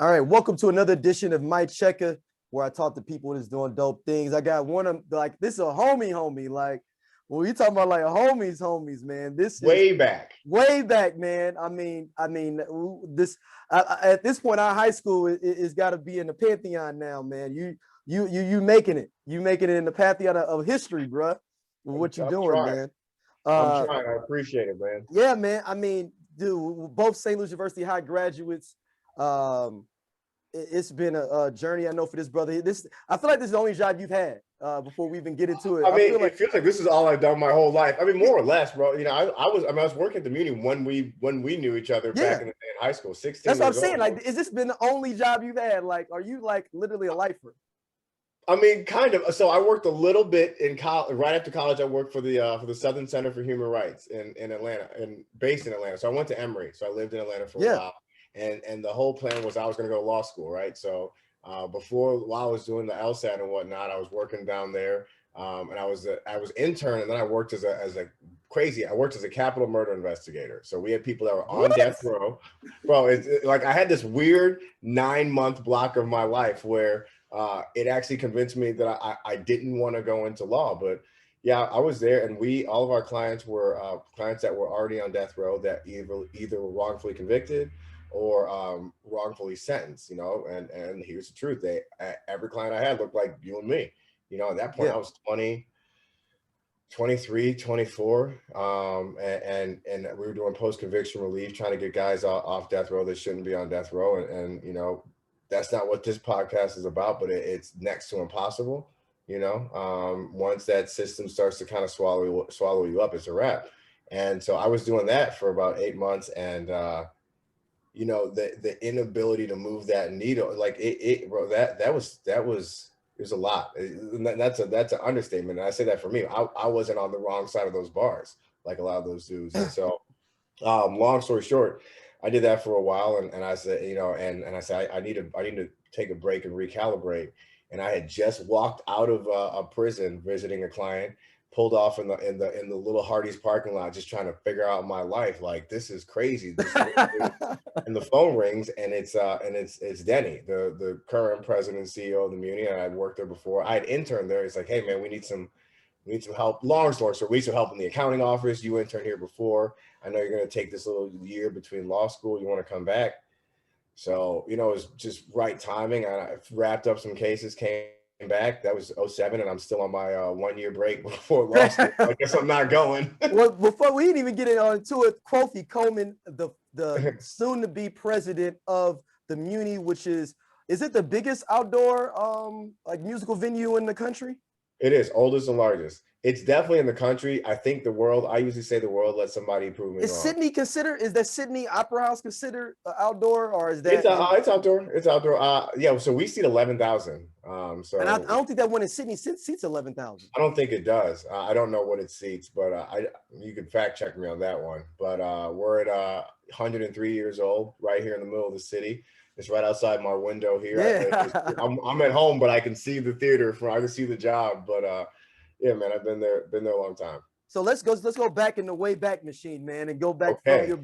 All right, welcome to another edition of Mic Checka, where I talk to people that's doing dope things. I got one of like this is a homie. Like when you talking about like homies, man. This is way back, man. This at this point, our high school is got to be in the pantheon now, man. You making it. You making it in the pantheon of history, bro. What you doing, trying. man? I'm trying. I appreciate it, man. Yeah, man. I mean, dude, both St. Louis University high graduates. It's been a journey, I know, for this brother. I feel like this is the only job you've had before we even get into it. I mean, it feels like this is all I've done my whole life. I mean, more or less, bro. You know, I was working at the Muni when we knew each other back in high school. 16. That's what I'm saying. Like, is this been the only job you've had? Like, are you like literally a lifer? I mean, kind of. So I worked a little bit in college. Right after college, I worked for the Southern Center for Human Rights in Atlanta, and based in Atlanta. So I went to Emory. So I lived in Atlanta for a while. And the whole plan was I was going to go to law school, right? So while I was doing the LSAT and whatnot, I was working down there, and I was intern, and then I worked as a capital murder investigator. So we had people that were on death row, bro. Like I had this weird 9-month block of my life where it actually convinced me that I didn't want to go into law, but yeah, I was there, and all of our clients were clients that were already on death row that either were wrongfully convicted or wrongfully sentenced, you know, and here's the truth. Every client I had looked like you and me, you know. At that point I was 20, 23, 24. And we were doing post-conviction relief, trying to get guys off death row that shouldn't be on death row. And you know, that's not what this podcast is about, but it's next to impossible, you know. Once that system starts to kind of swallow you up, it's a wrap. And so I was doing that for about 8 months, and you know, the inability to move that needle, like bro, that was it was a lot. That's an understatement. And I say that for me. I wasn't on the wrong side of those bars like a lot of those dudes. And so, long story short, I did that for a while, and I said, you know, and I said I need to take a break and recalibrate. And I had just walked out of a prison visiting a client, pulled off in the little Hardee's parking lot, just trying to figure out my life. Like, this is crazy. And the phone rings, and it's Denny, the current president and CEO of the Muni. And I'd worked there before. I had interned there. He's like, hey man, we need some help. Long story short, we need some help in the accounting office. You interned here before. I know you're going to take this little year between law school. You want to come back? So, you know, it was just right timing. I wrapped up some cases, came back. That was 2007, and I'm still on my 1-year break before law school. I guess I'm not going. Well, before we didn't even get into it, Kwofe Coleman, the soon-to-be president of the Muny, which is it the biggest outdoor like musical venue in the country? It is, oldest and largest. It's definitely in the country. I think the world, I usually say the world, let somebody prove me wrong. Is that Sydney Opera House considered outdoor, or is that? It's outdoor. It's outdoor. Yeah, so we seat 11,000. So, and I don't think that one in Sydney seats 11,000. I don't think it does. I don't know what it seats, but you can fact check me on that one. But we're at 103 years old, right here in the middle of the city. It's right outside my window here. Yeah. I'm at home, but I can see the theater I can see the job. But yeah, man, I've been there a long time. So let's go back in the way back machine, man, and go back from your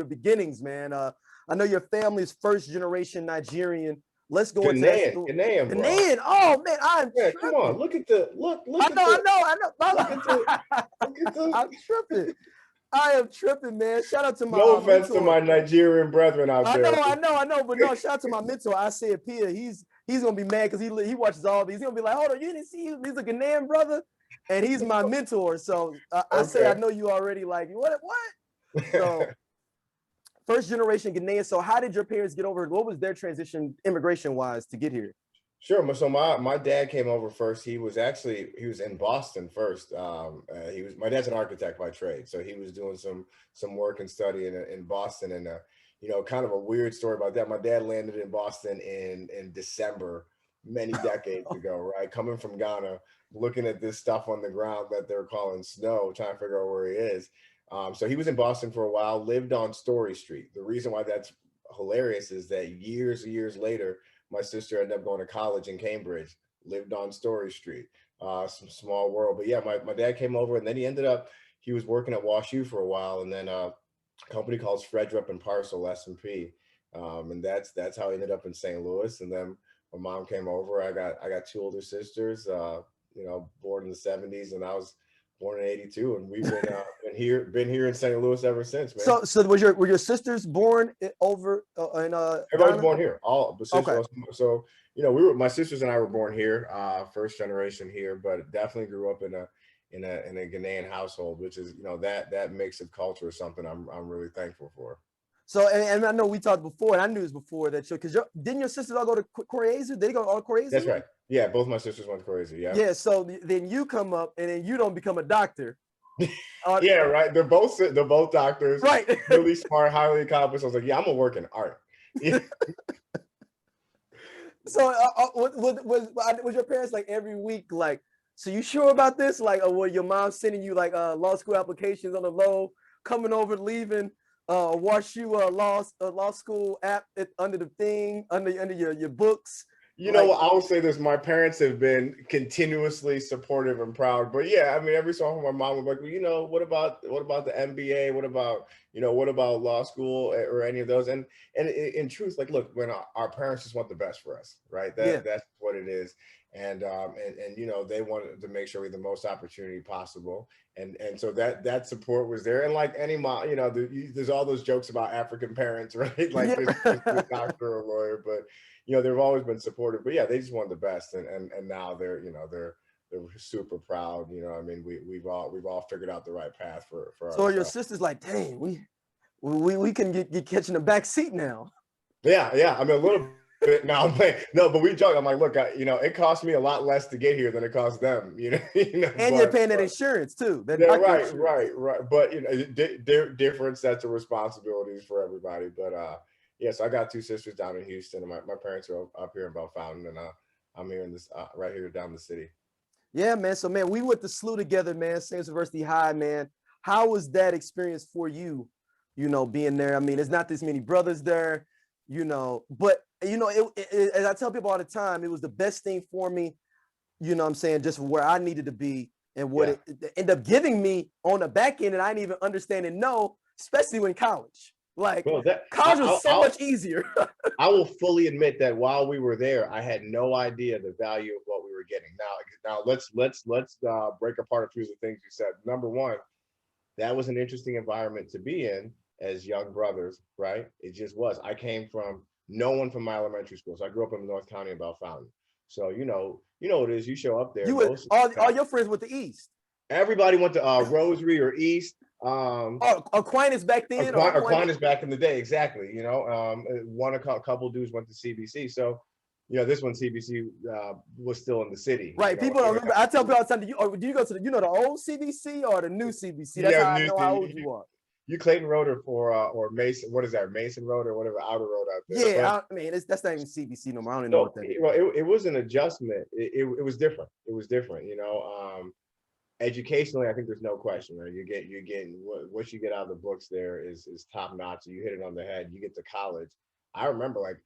beginnings, man. I know your family's first generation Nigerian. Let's go into that. Ghanaian. Oh man, I'm tripping. Come on, look. I know. I'm tripping. I am tripping, man. Shout out to my no offense to my Nigerian brethren out there. I know, but no, shout out to my mentor. I said Pia, he's gonna be mad because he watches all these. He's gonna be like, hold on, you didn't see him? He's a Ghanaian brother, and he's my mentor. So I say I know you already. Like what? So first generation Ghanaian. So how did your parents get over? What was their transition immigration wise to get here? Sure. So my dad came over first. He was in Boston first. My dad's an architect by trade, so he was doing some work and study in Boston. And you know, kind of a weird story about that. My dad landed in Boston in December many decades ago, right? Coming from Ghana, looking at this stuff on the ground that they're calling snow, trying to figure out where he is. So he was in Boston for a while, lived on Story Street. The reason why that's hilarious is that years later, my sister ended up going to college in Cambridge, lived on Story Street, some small world. But yeah, my dad came over, and then he was working at WashU for a while, and then a company called Fredrup and Parcel, S&P, And that's how I ended up in St. Louis. And then my mom came over. I got two older sisters, born in the 70s, and I was born in 82, and we've been here in St. Louis ever since, man. So were your sisters born over in Everybody's Ghana? born here. All the sisters. Okay. So my sisters and I were born here, first generation here, but definitely grew up in a Ghanaian household, which is that mix of culture is something I'm really thankful for. So and I know we talked before, and I knew this before that didn't your sisters all go to Koreazu? Did they go all Koreazu? That's right. Yeah, both my sisters went to Koreazu. Yeah. Yeah. So then you come up, and then you don't become a doctor. Yeah, right. They're both doctors. Right. Really smart, highly accomplished. I was like, yeah, I'm gonna work in art. Yeah. So was your parents like every week like, so you sure about this? Like, or were your mom sending you like law school applications on the low, coming over, leaving? Wash you a law school app under the thing, under your books. What, I will say this: my parents have been continuously supportive and proud. But yeah, I mean, every so often my mom would be like, what about the MBA? What about law school or any of those? And in truth, like, look, when our parents just want the best for us, right? That's what it is. And they wanted to make sure we had the most opportunity possible. And so that support was there. And like any mom, there's all those jokes about African parents, right? Like this doctor or lawyer, but they've always been supportive. But yeah, they just wanted the best. And now they're super proud. I mean, we've all figured out the right path for so ourselves. Your sister's like, dang, we can get catching the back seat now. Yeah. I mean, a little no, but we joke. I'm like, look, it cost me a lot less to get here than it cost them. And you're paying that insurance too. Right. But they're different sets of responsibilities for everybody. But so I got two sisters down in Houston, and my parents are up here in Bellefontaine, and I'm here in this right here down the city. Yeah, man. So man, we went to SLUH together, man. St. University High, man. How was that experience for you? Being there. I mean, there's not this many brothers there. But as I tell people all the time, it was the best thing for me, I'm saying, just where I needed to be and what it ended up giving me on the back end, and I didn't even understand and know, especially when college. Like, college was so much easier. I will fully admit that while we were there, I had no idea the value of what we were getting. Now let's break apart a few of the things you said. Number one, that was an interesting environment to be in as young brothers, right? It just was. I came from no one from my elementary school. So I grew up in North County in Bellefontaine. So what it is. You show up there. All your friends went to East. Everybody went to Rosary or East. Aquinas back then. Aquinas back in the day, exactly. A couple dudes went to CBC. So this one CBC was still in the city. Right. People don't remember. I tell people all the time. Do you go to the old CBC or the new CBC? That's how I know how old you are. You Clayton Road or Mason, what is that, Mason Road or whatever, outer road out there. Yeah, I mean, that's not even CBC no more. I don't even know what that is. It was an adjustment. It was different. It was different, educationally, I think there's no question, right? You're getting what you get out of the books there is top notch. You hit it on the head. You get to college. I remember like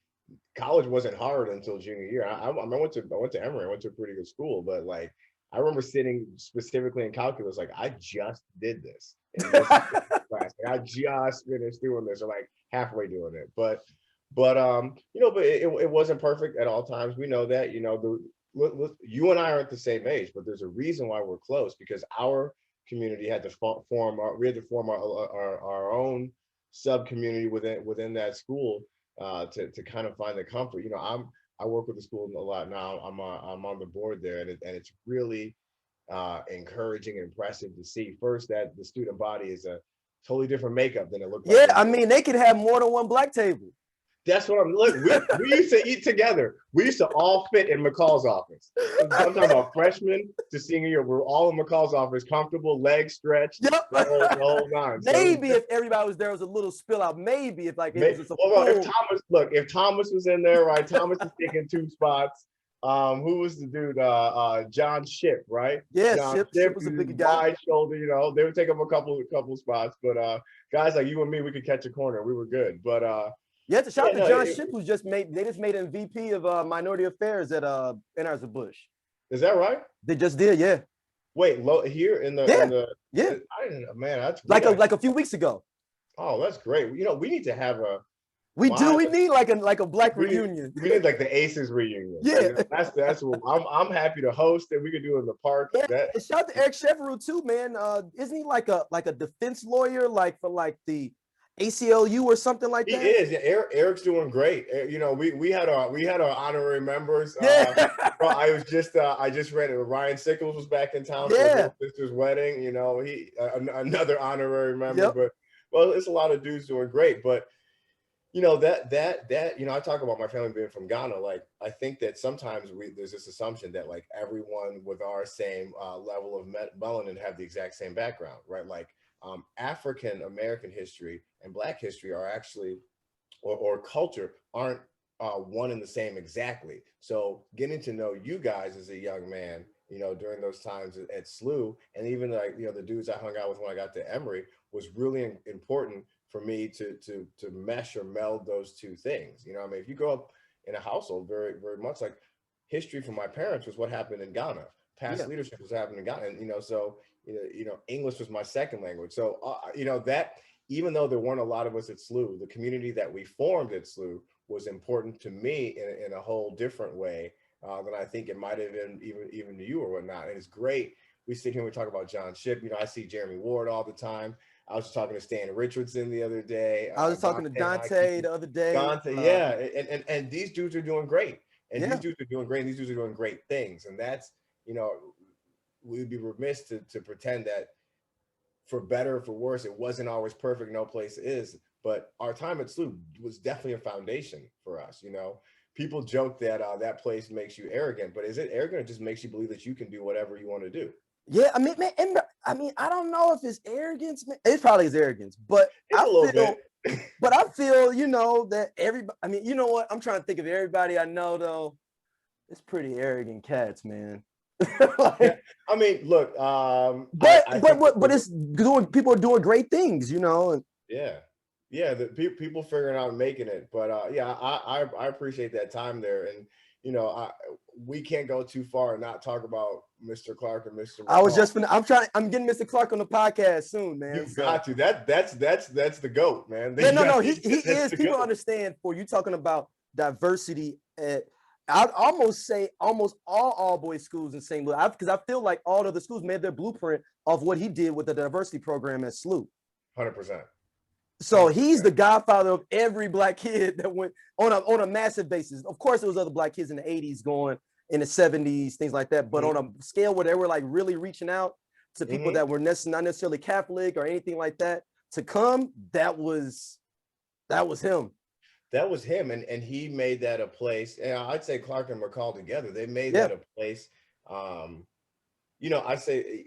college wasn't hard until junior year. I went to Emory. I went to a pretty good school, but like I remember sitting specifically in calculus, like I just did this. Class. Like, I just finished doing this, or like halfway doing it. But it wasn't perfect at all times. We know that. You and I are at the same age, but there's a reason why we're close, because our community had to form our own sub community within that school to kind of find the comfort. I work with the school a lot now. I'm on the board there, and it's really encouraging and impressive to see first that the student body is a totally different makeup than it looked like. Yeah, I mean, they could have more than one black table. That's what I'm looking. We used to eat together. We used to all fit in McCall's office. I'm talking about freshman to senior year. We're all in McCall's office, comfortable, legs stretched, the whole nine. Maybe if everybody was there, was a little spill out. Maybe if like it was just if Thomas was in there, right? Thomas is taking 2 spots. Who was the dude? John Ship, right? Yeah, Ship was a big guy. Wide shoulder, they would take up a couple spots, but guys like you and me, we could catch a corner. We were good, but you have to shout out to John Ship, who's they just made him VP of Minority Affairs at Anheuser-Busch. Is that right? They just did, yeah. Wait, here in the yeah. I didn't know, man. That's like a few weeks ago. Oh, that's great. We need to have We need like a black reunion. We need like the Aces reunion. Yeah, that's what I'm happy to host it. We could do it in the park. Yeah, and shout out to Eric Chevrolet too, man. Isn't he like a defense lawyer, like for like the ACLU or something like that? He is. Yeah, Eric's doing great. You know, we had our honorary members. Yeah. Bro, I just read it. Ryan Sickles was back in town for his sister's wedding. You know, he another honorary member. Yep. But well, it's a lot of dudes doing great. But you know, that you know, I talk about my family being from Ghana. Like, I think that sometimes there's this assumption that like everyone with our same level of melanin have the exact same background, right? Like African American history and Black history are actually, or culture aren't one and the same exactly. So getting to know you guys as a young man, you know, during those times at SLUH, and even like, you know, the dudes I hung out with when I got to Emory, was really important for me to mesh or meld those two things. You know, I mean, if you grow up in a household very, very much like history for my parents was what happened in Ghana, past leadership was happening in Ghana, and you know, so you know, English was my second language. So you know, that even though there weren't a lot of us at SLUH, the community that we formed at SLUH was important to me in a whole different way than I think it might have been even to you or whatnot. And it's great. We sit here and we talk about John Shipp. You know, I see Jeremy Ward all the time. I was talking to Stan Richardson the other day. I was talking to Dante the other day. Dante, and these dudes are doing great. And these dudes are doing great. And these dudes are doing great things. And that's, you know, we'd be remiss to pretend that for better or for worse, it wasn't always perfect. No place is. But our time at SLUH was definitely a foundation for us. You know, people joke that that place makes you arrogant, but is it arrogant? It just makes you believe that you can do whatever you want to do. Yeah, I mean, man, and I mean, I don't know if it's arrogance, man. It probably is arrogance, but I feel, you know, that everybody, I mean, you know what? I'm trying to think of everybody I know, though. It's pretty arrogant cats, man. Like, I mean, look, but it's doing, people are doing great things, you know. And the people figuring out and making it. But yeah, I appreciate that time there. And you know, we can't go too far and not talk about Mr. Clark and Mr. McCall. I'm getting Mr. Clark on the podcast soon, man. You've got to. That's the GOAT, man. No, he is. People understand, for you talking about diversity at, I'd almost say almost all boys schools in St. Louis, because I feel like all of the schools made their blueprint of what he did with the diversity program at SLUH. 100%. So he's the godfather of every Black kid that went on a massive basis. Of course, there was other Black kids in the 80s going, in the 70s, things like that. But on a scale where they were like really reaching out to people that were not necessarily Catholic or anything like that to come, that was him. That was him, and he made that a place. And I'd say Clark and McCall together, they made that a place. You know, I say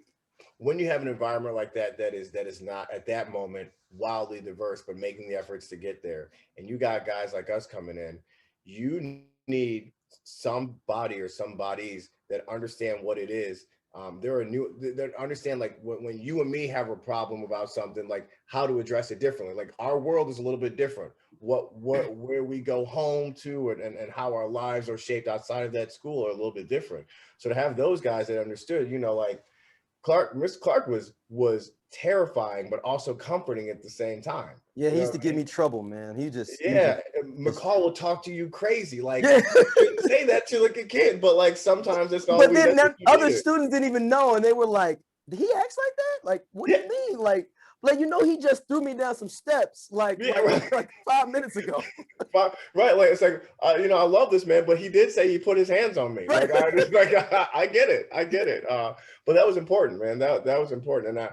when you have an environment like that is not at that moment wildly diverse, but making the efforts to get there, and you got guys like us coming in, you need somebody or some bodies that understand what it is. That understand, like when you and me have a problem about something, like how to address it differently. Like our world is a little bit different. Where we go home to and how our lives are shaped outside of that school are a little bit different. So to have those guys that understood, you know, like Mr. Clark was terrifying, but also comforting at the same time. Yeah, he used to give me trouble, man. McCall will talk to you crazy. Like, say that to like a kid, but like sometimes it's all. But then other students didn't even know, and they were like, "Did he act like that? Like, what do you mean? Like, you know, he just threw me down some steps like 5 minutes ago." Right, like it's like you know, I love this man, but he did say he put his hands on me. Like, I get it. But that was important, man. That was important, and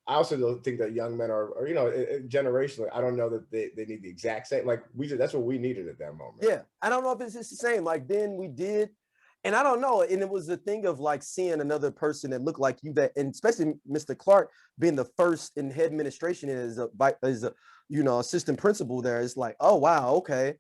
I also don't think that young men are you know, generationally, I don't know that they need the exact same. Like that's what we needed at that moment. Yeah, I don't know if it's just the same. Like then we did, and I don't know. And it was a thing of like seeing another person that looked like you, that, and especially Mr. Clark being the first in head administration as a you know, assistant principal there. It's like, oh wow, okay,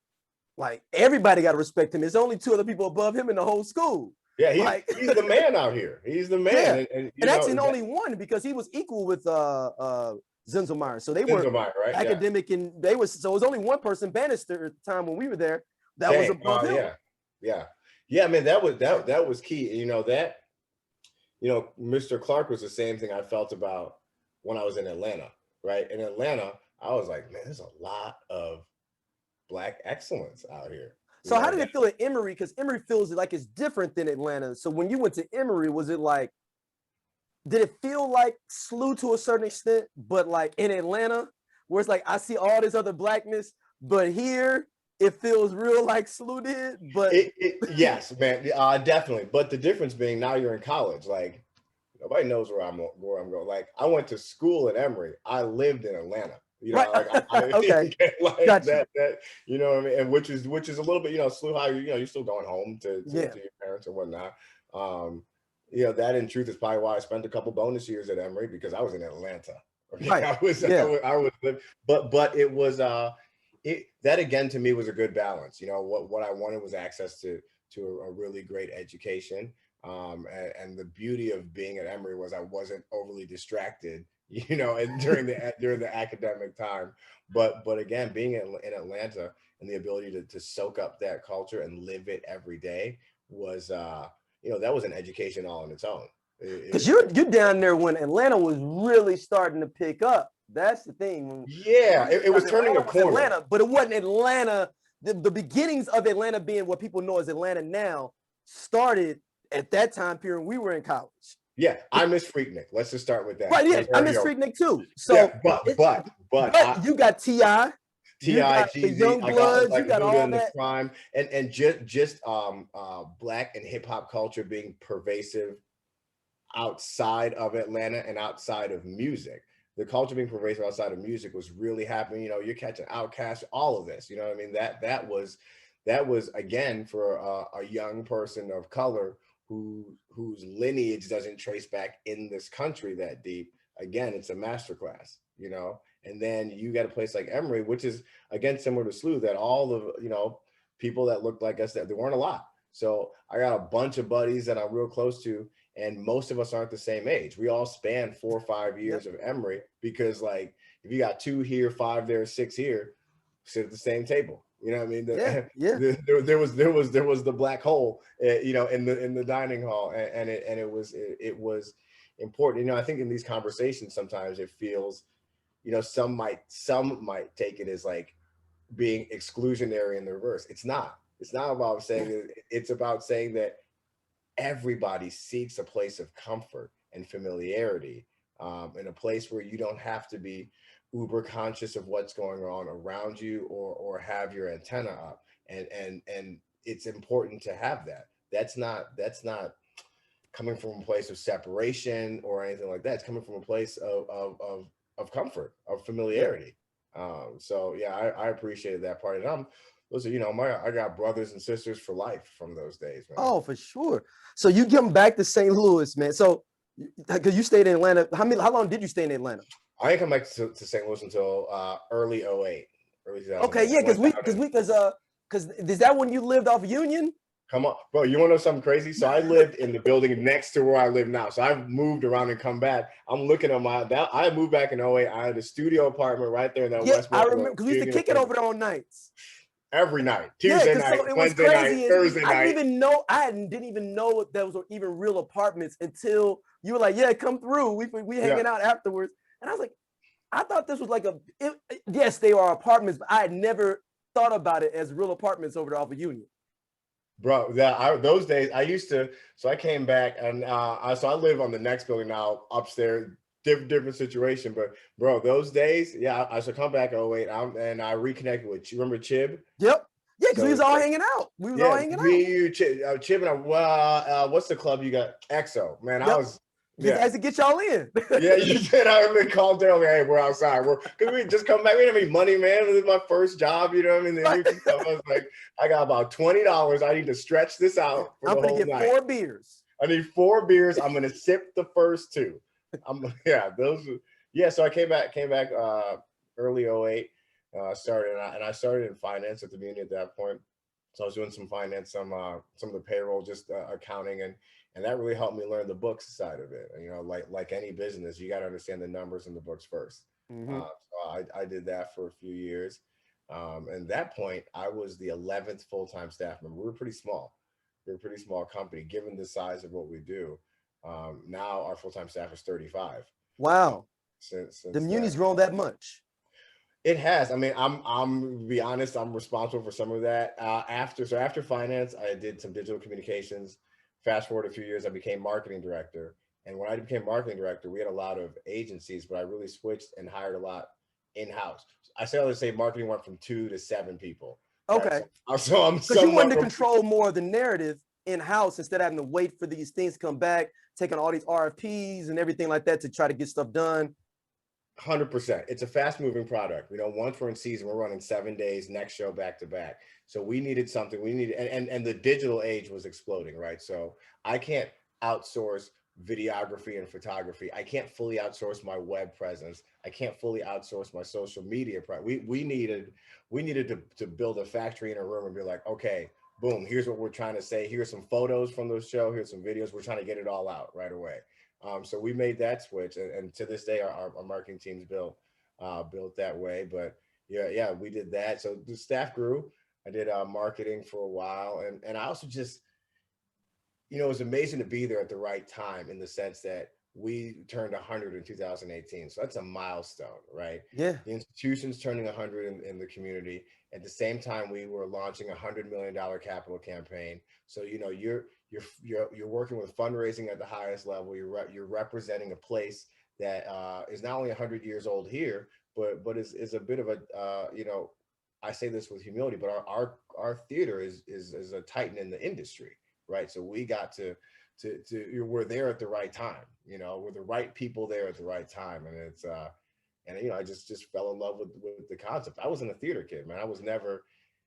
like everybody got to respect him. There's only 2 other people above him in the whole school. Yeah, he's the man out here. He's the man. Yeah. And actually only one, because he was equal with Zenzelmeyer. So they were right? academic, and so it was only one person, Bannister, at the time when we were there, that was above him. Yeah. Man, that was key. You know, that, you know, Mr. Clark was the same thing I felt about when I was in Atlanta, right? In Atlanta, I was like, man, there's a lot of Black excellence out here. So how did it feel at Emory? Because Emory feels like it's different than Atlanta. So when you went to Emory, was it like, did it feel like SLUH to a certain extent, but like in Atlanta, where it's like, I see all this other blackness, but here it feels real like SLUH did? But yes, man, definitely. But the difference being now you're in college, like nobody knows where I'm going. Like I went to school at Emory. I lived in Atlanta. You know, right. like Okay. like Gotcha. that, you know what I mean? And which is a little bit, you know, SLUH high, you know, you're still going home to your parents and whatnot. You know, that in truth is probably why I spent a couple bonus years at Emory, because I was in Atlanta. Okay? Right. I was but it was that again to me was a good balance. You know, what I wanted was access to a really great education. And the beauty of being at Emory was I wasn't overly distracted, you know, and during the academic time. But again, being in Atlanta and the ability to soak up that culture and live it every day was, you know, that was an education all on its own. Because you're down there when Atlanta was really starting to pick up. That's the thing. Yeah, it was turning a corner. Atlanta, but it wasn't Atlanta. The beginnings of Atlanta being what people know as Atlanta now started at that time period. We were in college. Yeah, I miss Freaknik. Let's just start with that. Right, yeah, I miss Freaknik too. So, yeah, but you got T.I., the Young Bloods, you got all that. Crime, and just Black and hip hop culture being pervasive outside of Atlanta and outside of music. The culture being pervasive outside of music was really happening. You know, you're catching Outkast, all of this. You know what I mean? That was again for a young person of color whose lineage doesn't trace back in this country that deep. Again, it's a masterclass, you know. And then you got a place like Emory, which is again similar to SLUH, that all of, you know, people that looked like us, that there weren't a lot. So I got a bunch of buddies that I'm real close to, and most of us aren't the same age. We all span 4 or 5 years of Emory, because like if you got 2 here, 5 there, 6 here, sit at the same table. You know what I mean? There was the black hole, you know, in the dining hall, and it was important. You know, I think in these conversations sometimes it feels, you know, some might take it as like being exclusionary in the reverse. It's not. It's not about saying it. It's about saying that everybody seeks a place of comfort and familiarity, in a place where you don't have to be uber conscious of what's going on around you, or have your antenna up. And it's important to have that. That's not coming from a place of separation or anything like that. It's coming from a place of comfort, of familiarity. So yeah, I appreciated that part. And listen, you know, I got brothers and sisters for life from those days, man. Oh, for sure. So you come back to St. Louis, man. So because you stayed in Atlanta, how long did you stay in Atlanta? I didn't come back to St. Louis until early 08. Okay, yeah, because is that when you lived off Union? Come on, bro. You want to know something crazy? So I lived in the building next to where I live now. So I've moved around and come back. I'm looking at I moved back in 08. I had a studio apartment right there in that West. I remember, because we used to kick it over there on nights. Every night, Tuesday night, so Wednesday night, Thursday night. I didn't even know there was even real apartments until you were like, yeah, come through. We hanging out afterwards. And I was like, I thought this was like yes, they are apartments, but I had never thought about it as real apartments over there off of Union. Bro, those days I used to, so I came back and so I live on the next building now, upstairs, different situation. But bro, those days, yeah, I should come back 08 and I reconnected with you. Remember Chib? Yep. Yeah, because we was all hanging out. We was all hanging out. You, Chib, and I, what's the club you got? EXO. Man, I was. Yeah, as to get y'all in. Yeah, you did. I remember calling Darryl, hey, we're outside. Because we just come back. We didn't have any money, man. This is my first job, you know what I mean? I was like, I got about $20. I need to stretch this out for the whole night. I'm going to get 4 beers. I need 4 beers. I'm going to sip the first 2. So I came back early 08, started, and I started in finance at the Muny at that point. So I was doing some finance, some of the payroll, just accounting, and that really helped me learn the books side of it. And, you know, like any business, you got to understand the numbers and the books first. So I did that for a few years. And at that point, I was the 11th full-time staff member. We were pretty small. We're a pretty small company, given the size of what we do. Now our full-time staff is 35. Wow. Since the Muni's grown that much. It has. I mean, I'm to be honest, I'm responsible for some of that. After finance, I did some digital communications. Fast forward a few years, I became marketing director. And when I became marketing director, we had a lot of agencies, but I really switched and hired a lot in-house. I say marketing went from 2 to 7 people. Right? Okay. So I'm Because you wanted to somewhat control more of the narrative in-house instead of having to wait for these things to come back, taking all these RFPs and everything like that to try to get stuff done. 100%. It's a fast-moving product. Once we're in season, we're running 7 days, next show back to back. So we needed something. We needed, and the digital age was exploding, right? So I can't outsource videography and photography. I can't fully outsource my web presence. I can't fully outsource my social media. We needed to build a factory in a room and be like, okay, boom, here's what we're trying to say. Here's some photos from the show. Here's some videos. We're trying to get it all out right away. So we made that switch, and to this day, our marketing team's built that way. But yeah, we did that. So the staff grew. I did marketing for a while, and I also just, it was amazing to be there at the right time in the sense that we turned 100 in 2018. So that's a milestone, right? Yeah. The institution's turning 100 in the community. At the same time, we were launching a $100 million capital campaign. So, you're working with fundraising at the highest level. You're representing a place that is not only 100 years old here, but is a bit of a, I say this with humility, but our theater is a titan in the industry. Right. So we got to we're there at the right time, we're the right people there at the right time. And it's, I just fell in love with the concept. I wasn't a theater kid, man. I was never,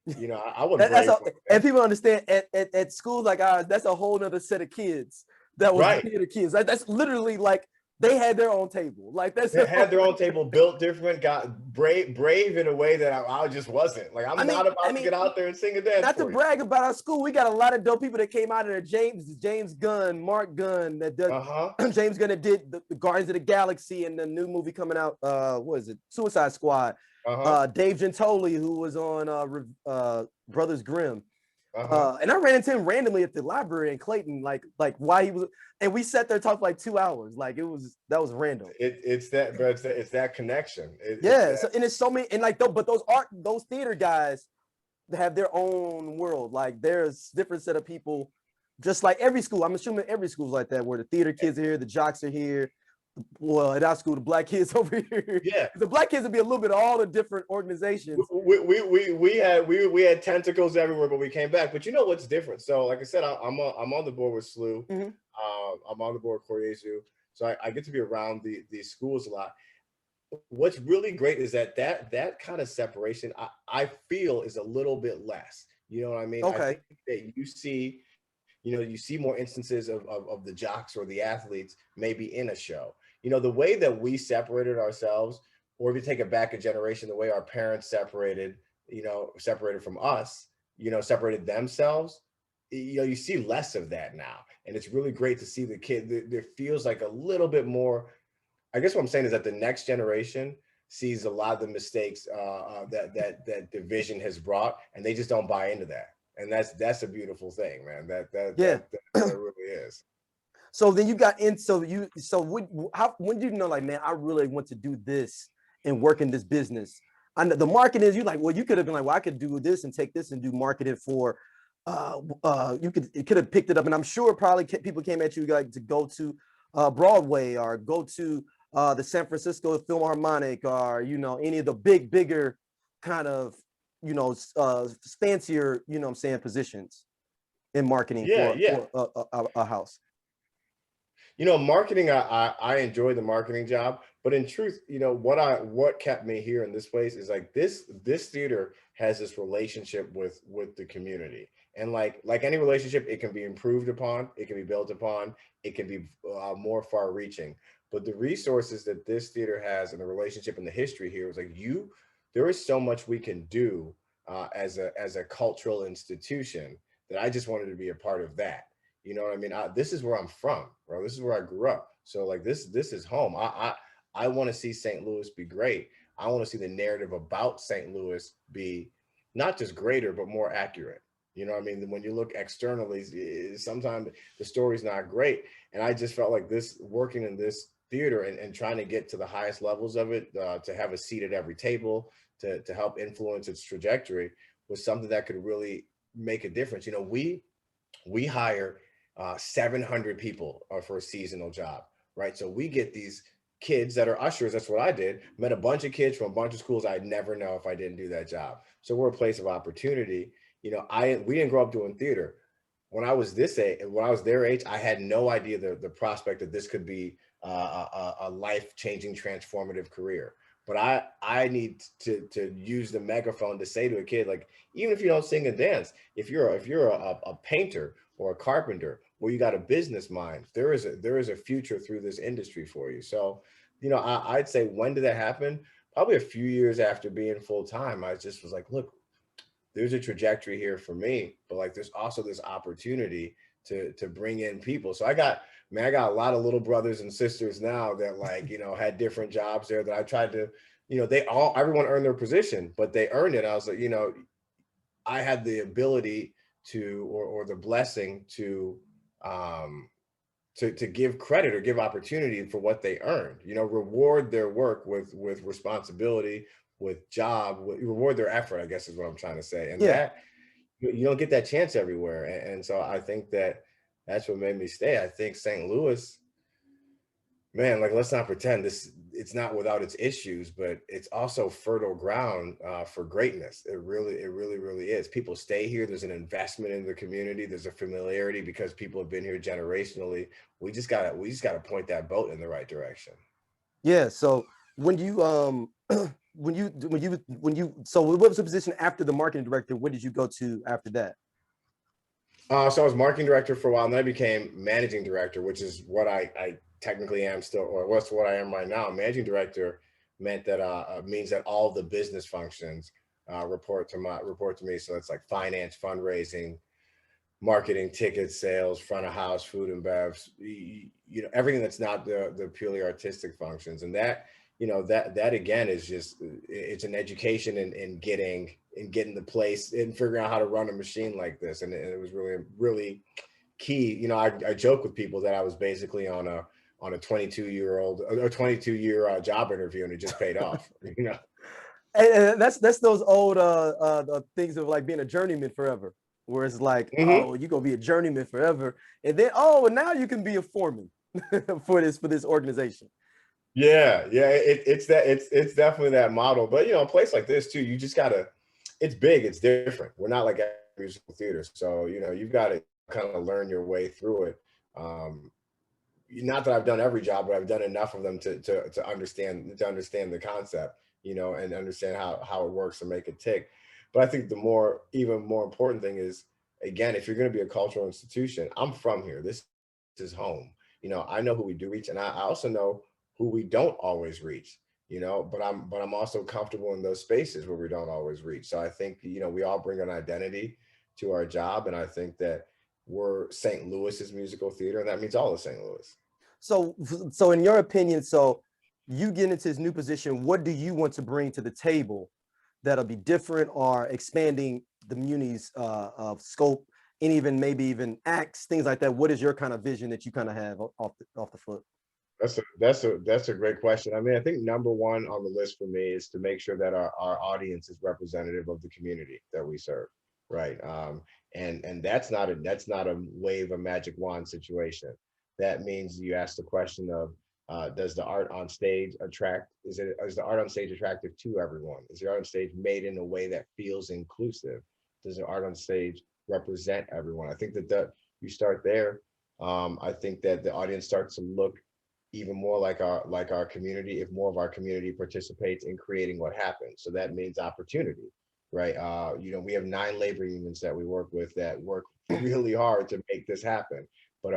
I wasn't. And people understand at schools like ours, that's a whole nother set of kids that was theater kids. That's literally like, they had their own table. Like they had their own table, built different, got brave in a way that I just wasn't. Like I'm not about to get out there and sing a dance. Not to brag about our school, we got a lot of dope people that came out of there. James Gunn, Mark Gunn, that does James Gunn that did the Guardians of the Galaxy and the new movie coming out. What is it? Suicide Squad. Dave Gentoli, who was on Brothers Grimm. And I ran into him randomly at the library in Clayton, like why he was, and we sat there talking like 2 hours. Like that was random. It's that connection. So, and it's so many, and like but those theater guys have their own world. Like there's different set of people, just like every school. I'm assuming every school's like that, where the theater kids are here, the jocks are here. Well, at our school, the black kids over here. Yeah, the black kids would be a little bit of all the different organizations. We had tentacles everywhere, but we came back. But you know what's different? So, like I said, I'm on the board with SLUH. I'm on the board with Koryezu. So I get to be around these schools a lot. What's really great is that kind of separation I feel is a little bit less. You know what I mean? Okay. I think that you see more instances of the jocks or the athletes maybe in a show. The way that we separated ourselves, or if you take it back a generation, the way our parents separated from us, separated themselves, you see less of that now. And it's really great to see the kid. There feels like a little bit more. I guess what I'm saying is that the next generation sees a lot of the mistakes that division has brought, and they just don't buy into that. And that's a beautiful thing, man. That really is. So then you got in. When did you know, like, man, I really want to do this and work in this business? I know the marketing is, you like, well, you could have been like, well, I could do this and take this and do marketing for. It could have picked it up, and I'm sure probably people came at you like to go to Broadway or go to the San Francisco Philharmonic or any of the bigger kind of fancier positions in marketing for a house. Marketing, I enjoy the marketing job, but in truth, what kept me here in this place is like this theater has this relationship with the community. And like any relationship, it can be improved upon, it can be built upon, it can be more far reaching. But the resources that this theater has and the relationship and the history here is like there is so much we can do as a cultural institution that I just wanted to be a part of that. You know what I mean? This is where I'm from, bro. This is where I grew up. So like this is home. I want to see St. Louis be great. I want to see the narrative about St. Louis be not just greater, but more accurate. You know what I mean? When you look externally, sometimes the story's not great. And I just felt like working in this theater and trying to get to the highest levels of it, to have a seat at every table, to help influence its trajectory, was something that could really make a difference. You know, we hire 700 people for a seasonal job, right? So we get these kids that are ushers. That's what I did. Met a bunch of kids from a bunch of schools I'd never know if I didn't do that job. So we're a place of opportunity. You know, we didn't grow up doing theater. When I was this age, when I was their age, I had no idea the prospect that this could be a life-changing, transformative career. But I need to use the megaphone to say to a kid, like, even if you don't sing and dance, if you're a painter or a carpenter, or you got a business mind, there is a future through this industry for you. So, you know, I'd say, when did that happen? Probably a few years after being full time. I just was like, look, there's a trajectory here for me, but like, there's also this opportunity to bring in people. So I got a lot of little brothers and sisters now that, like, you know, had different jobs there that I tried to, you know, everyone earned their position, but they earned it. I was like, you know, I had the ability to, or the blessing to give credit or give opportunity for what they earned, you know, reward their work with responsibility, with job, reward their effort, I guess is what I'm trying to say. And that, you don't get that chance everywhere. And so I think that's what made me stay. I think St. Louis, man, like, let's not pretend it's not without its issues, but it's also fertile ground for greatness. It really is. People stay here. There's an investment in the community. There's a familiarity because people have been here generationally. We just gotta point that boat in the right direction. Yeah. So when you so what was the position after the marketing director? What did you go to after that? So I was marketing director for a while, and then I became managing director, which is what I technically am still, or what's what I am right now. Managing director meant that means that all the business functions report to me. So it's like finance, fundraising, marketing, tickets, sales, front of house, food and bevs, you know, everything that's not the purely artistic functions. And that, you know, that again is just, it's an education in getting the place and figuring out how to run a machine like this. And it was really key. You know, I joke with people that I was basically on a 22-year job interview, and it just paid off, you know. And that's those old things of like being a journeyman forever, where it's like, oh, you're gonna be a journeyman forever, and then and now you can be a foreman for this organization. Yeah, it's definitely that model. But, you know, a place like this too, you just gotta, it's big, it's different. We're not like musical theater, so, you know, you've got to kind of learn your way through it. Not that I've done every job, but I've done enough of them to understand the concept, you know, and understand how it works and make it tick. But I think the even more important thing is, again, if you're going to be a cultural institution, I'm from here. This is home. You know, I know who we do reach, and I also know who we don't always reach. You know, but I'm also comfortable in those spaces where we don't always reach. So I think, you know, we all bring an identity to our job, and I think that we're St. Louis's musical theater, and that means all of St. Louis. So in your opinion, so you get into this new position, what do you want to bring to the table that'll be different or expanding the Muny's scope, and even maybe even acts, things like that? What is your kind of vision that you kind of have off the foot? That's a great question. I mean, I think number one on the list for me is to make sure that our audience is representative of the community that we serve, right? And that's not a wave a magic wand situation. That means you ask the question of, does the art on stage is the art on stage attractive to everyone? Is the art on stage made in a way that feels inclusive? Does the art on stage represent everyone? I think that you start there. I think that the audience starts to look even more like our community if more of our community participates in creating what happens. So that means opportunity, right? You know, we have 9 labor unions that we work with that work really hard to make this happen. But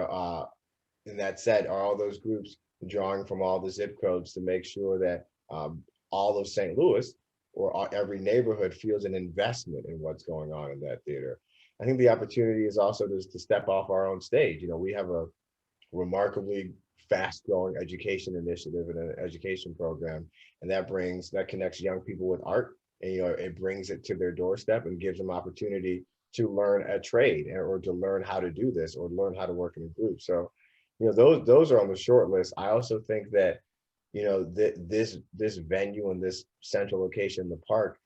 and that said, are all those groups drawing from all the zip codes to make sure that all of St. Louis or every neighborhood feels an investment in what's going on in that theater? I think the opportunity is also just to step off our own stage. You know, we have a remarkably fast-growing education initiative and an education program, and that connects young people with art, and, you know, it brings it to their doorstep and gives them opportunity to learn a trade or to learn how to do this or learn how to work in a group. So, you know, those are on the short list. I also think that, you know, this venue and this central location in the park,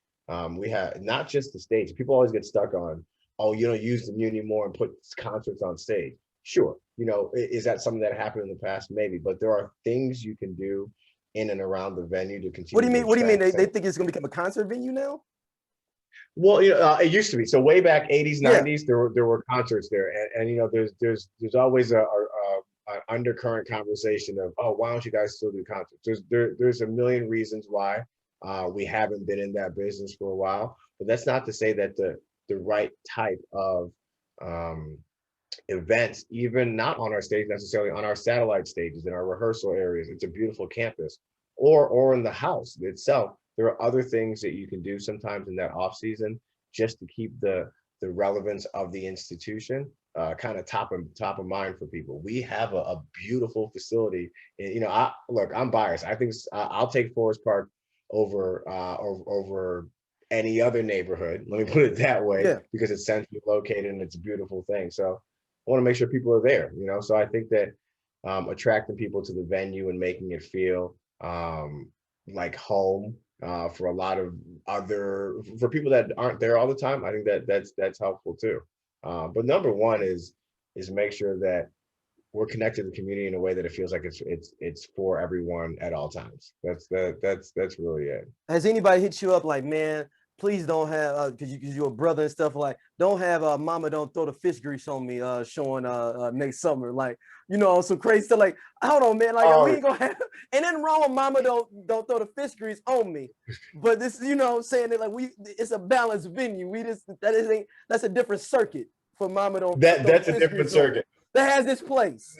we have not just the stage. People always get stuck on, oh, you know, use the Muny more and put concerts on stage. Sure, you know, is that something that happened in the past? Maybe, but there are things you can do in and around the venue to continue. What do you mean? What do you mean? They attract think it's going to become a concert venue now? Well, you know, it used to be. So way back 80s, Yeah. 90s, there were concerts there, and you know, there's always a undercurrent conversation of, oh, why don't you guys still do concerts? There's a million reasons why we haven't been in that business for a while, but that's not to say that the right type of events, even not on our stage necessarily, on our satellite stages, in our rehearsal areas, it's a beautiful campus, or in the house itself. There are other things that you can do sometimes in that off season just to keep the relevance of the institution kind of top of mind for people. We have a beautiful facility. And, you know, look, I'm biased. I think I'll take Forest Park over over any other neighborhood. Let me put it that way, because it's centrally located and it's a beautiful thing. So I want to make sure people are there, you know? So I think that attracting people to the venue and making it feel like home for a lot of for people that aren't there all the time, I think that's helpful too. But number one is make sure that we're connected to the community in a way that it feels like it's for everyone at all times. That's really it. Has anybody hit you up like, man, please don't have, because you're a brother and stuff, like, don't have Mama Don't Throw the Fish Grease on me showing next summer, like, you know, some crazy stuff, like, hold on, man, like, we ain't gonna have, and then wrong with Mama Don't Throw the Fish Grease on me, but this, you know, saying that like it's a balanced venue. We just that's a different circuit for Mama Don't. That's a different circuit that has its place.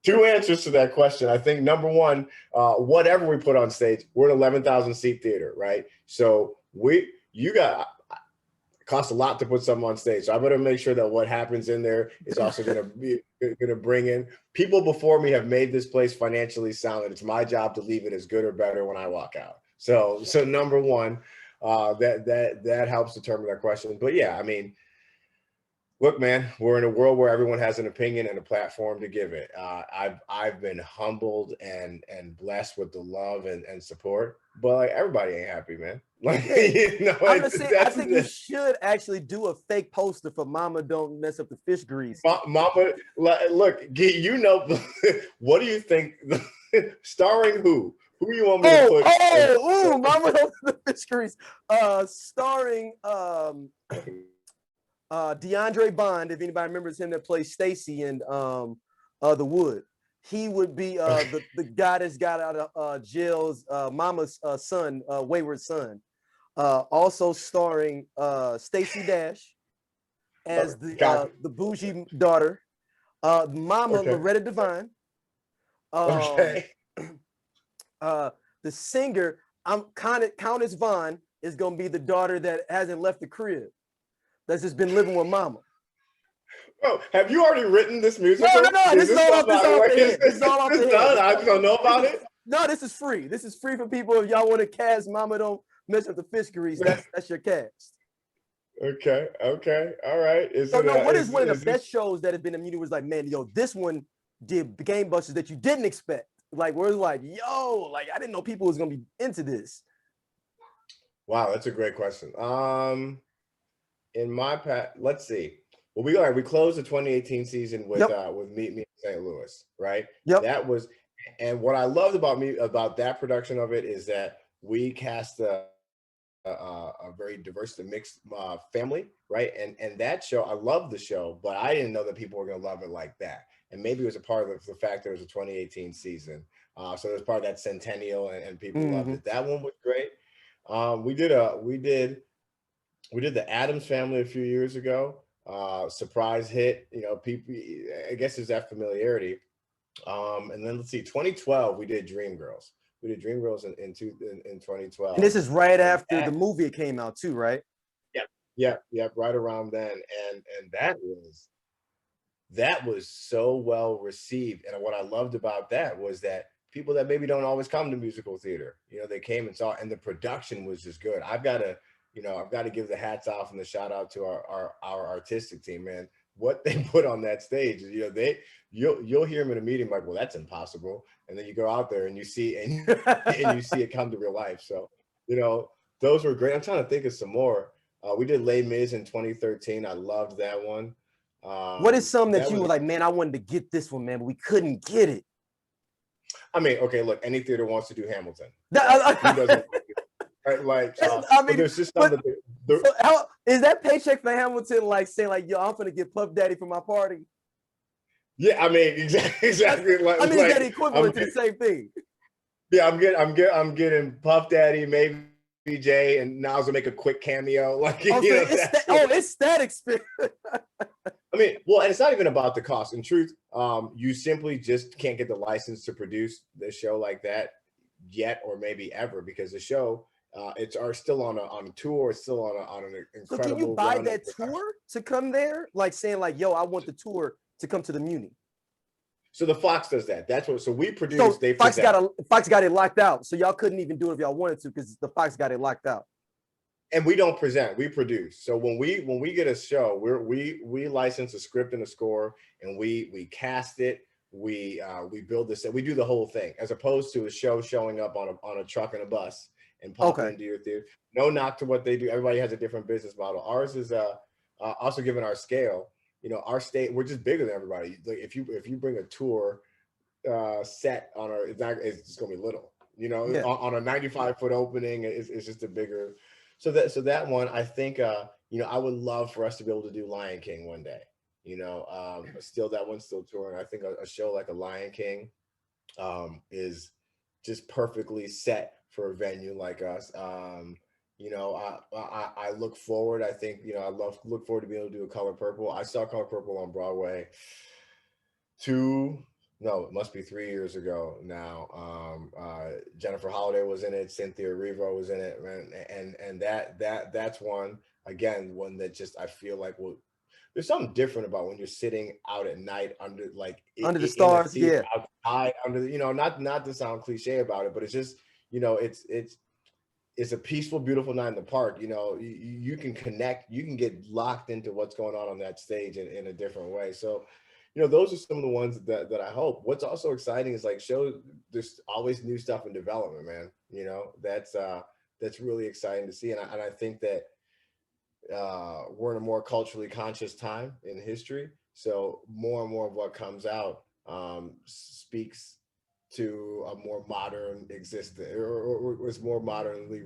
Two answers to that question. I think number one, whatever we put on stage, we're an 11,000 seat theater, right? So it costs a lot to put something on stage. So I better make sure that what happens in there is also going to bring in people. Before me have made this place financially sound, and it's my job to leave it as good or better when I walk out. So number one, that helps determine that question. But yeah, I mean, look, man, we're in a world where everyone has an opinion and a platform to give it. I've been humbled and blessed with the love and support, but like, everybody ain't happy, man. Like, you know, I think you should actually do a fake poster for Mama Don't Mess Up the Fish Grease. Mama, look, you know, what do you think? Starring who? Who you want me to put? Mama Don't Mess Up the Fish Grease. Starring DeAndre Bond, if anybody remembers him, that plays Stacy in The Wood. He would be the guy that's got out of jail's mama's son, wayward son. Also starring Stacey Dash as the bougie daughter, Mama Loretta Devine. The singer, Countess Vaughn, is gonna be the daughter that hasn't left the crib, that's just been living with Mama. Bro, have you already written this musical? No. This is all off the head. This is all off the head. I just don't know about it. No, this is free. This is free for people. If y'all want to cast Mama Don't Mess Up the Fish Grease, that's your cast. Okay. All right. What is one of the best shows that have been in Muny was like, man, yo, this one did game busters that you didn't expect. Like, where it's like, yo, like, I didn't know people was gonna be into this. Wow, that's a great question. In my past, let's see. Well, we closed the 2018 season with Meet Me in St. Louis, right? Yep. That was, and what I loved about that production of it is that we cast a very diverse and mixed family, right? And that show, I loved the show, but I didn't know that people were gonna love it like that. And maybe it was a part of the fact that it was a 2018 season. So it was part of that centennial, and people loved it. That one was great. We did the Addams Family a few years ago. Surprise hit, you know, people, I guess there's that familiarity. And then let's see, 2012 we did Dreamgirls. We did Dreamgirls in 2012. And this is right after the movie came out too, right? Yeah, right around then. And that was so well received. And what I loved about that was that people that maybe don't always come to musical theater, you know, they came and saw, and the production was just good. I've got to give the hats off and the shout out to our artistic team, man. what they put on that stage. You know, you'll hear them in a meeting like, well, that's impossible. And then you go out there and you see, and you see it come to real life. So, you know, those were great. I'm trying to think of some more. We did Les Mis in 2013. I loved that one. What is something that you were like, man, I wanted to get this one, man, but we couldn't get it? I mean, okay, look, any theater wants to do Hamilton. Right? Who doesn't? Right? Like, I mean, there's just something. So how is that paycheck for Hamilton like saying like, yo, I'm gonna get Puff Daddy for my party? Yeah, I mean, exactly. Like, I mean, is that equivalent to the same thing? Yeah, I'm getting Puff Daddy, maybe Jay, and now I was gonna make a quick cameo. Like, oh, you know, it's that experience. I mean, well, and it's not even about the cost. In truth, you simply just can't get the license to produce the show like that yet, or maybe ever, because the show it's still on a tour. It's still on an incredible. So can you buy that tour to come there? Like saying like, yo, I want the tour to come to the Muny. So the Fox does that. That's what. So we produce. So Fox got it locked out. So y'all couldn't even do it if y'all wanted to because the Fox got it locked out. And we don't present, we produce. So when we get a show, we license a script and a score, and we cast it, we build this, we do the whole thing, as opposed to a show showing up on a truck and a bus and popping into your theater. No knock to what they do. Everybody has a different business model. Ours is also, given our scale, you know, our state, we're just bigger than everybody. Like if you bring a tour set on it's just gonna be little. You know, on a 95-foot opening, it's just a bigger. So that one, I think, you know, I would love for us to be able to do Lion King one day. You know, that one's still touring. I think a show like a Lion King is just perfectly set for a venue like us. You know, I look forward. I think, you know, look forward to being able to do a Color Purple. I saw Color Purple on Broadway it must be 3 years ago now. Jennifer Holliday was in it. Cynthia Erivo was in it, and that's one that just, I feel like, there's something different about when you're sitting out at night under the stars, outside under the, you know, not to sound cliche about it, but it's just, you know, it's a peaceful, beautiful night in the park. You know, you can connect, you can get locked into what's going on that stage in a different way. So, you know, those are some of the ones that I hope. What's also exciting is like there's always new stuff in development, man. You know, that's really exciting to see. And I think that we're in a more culturally conscious time in history. So more and more of what comes out speaks to a more modern existence, or is more modernly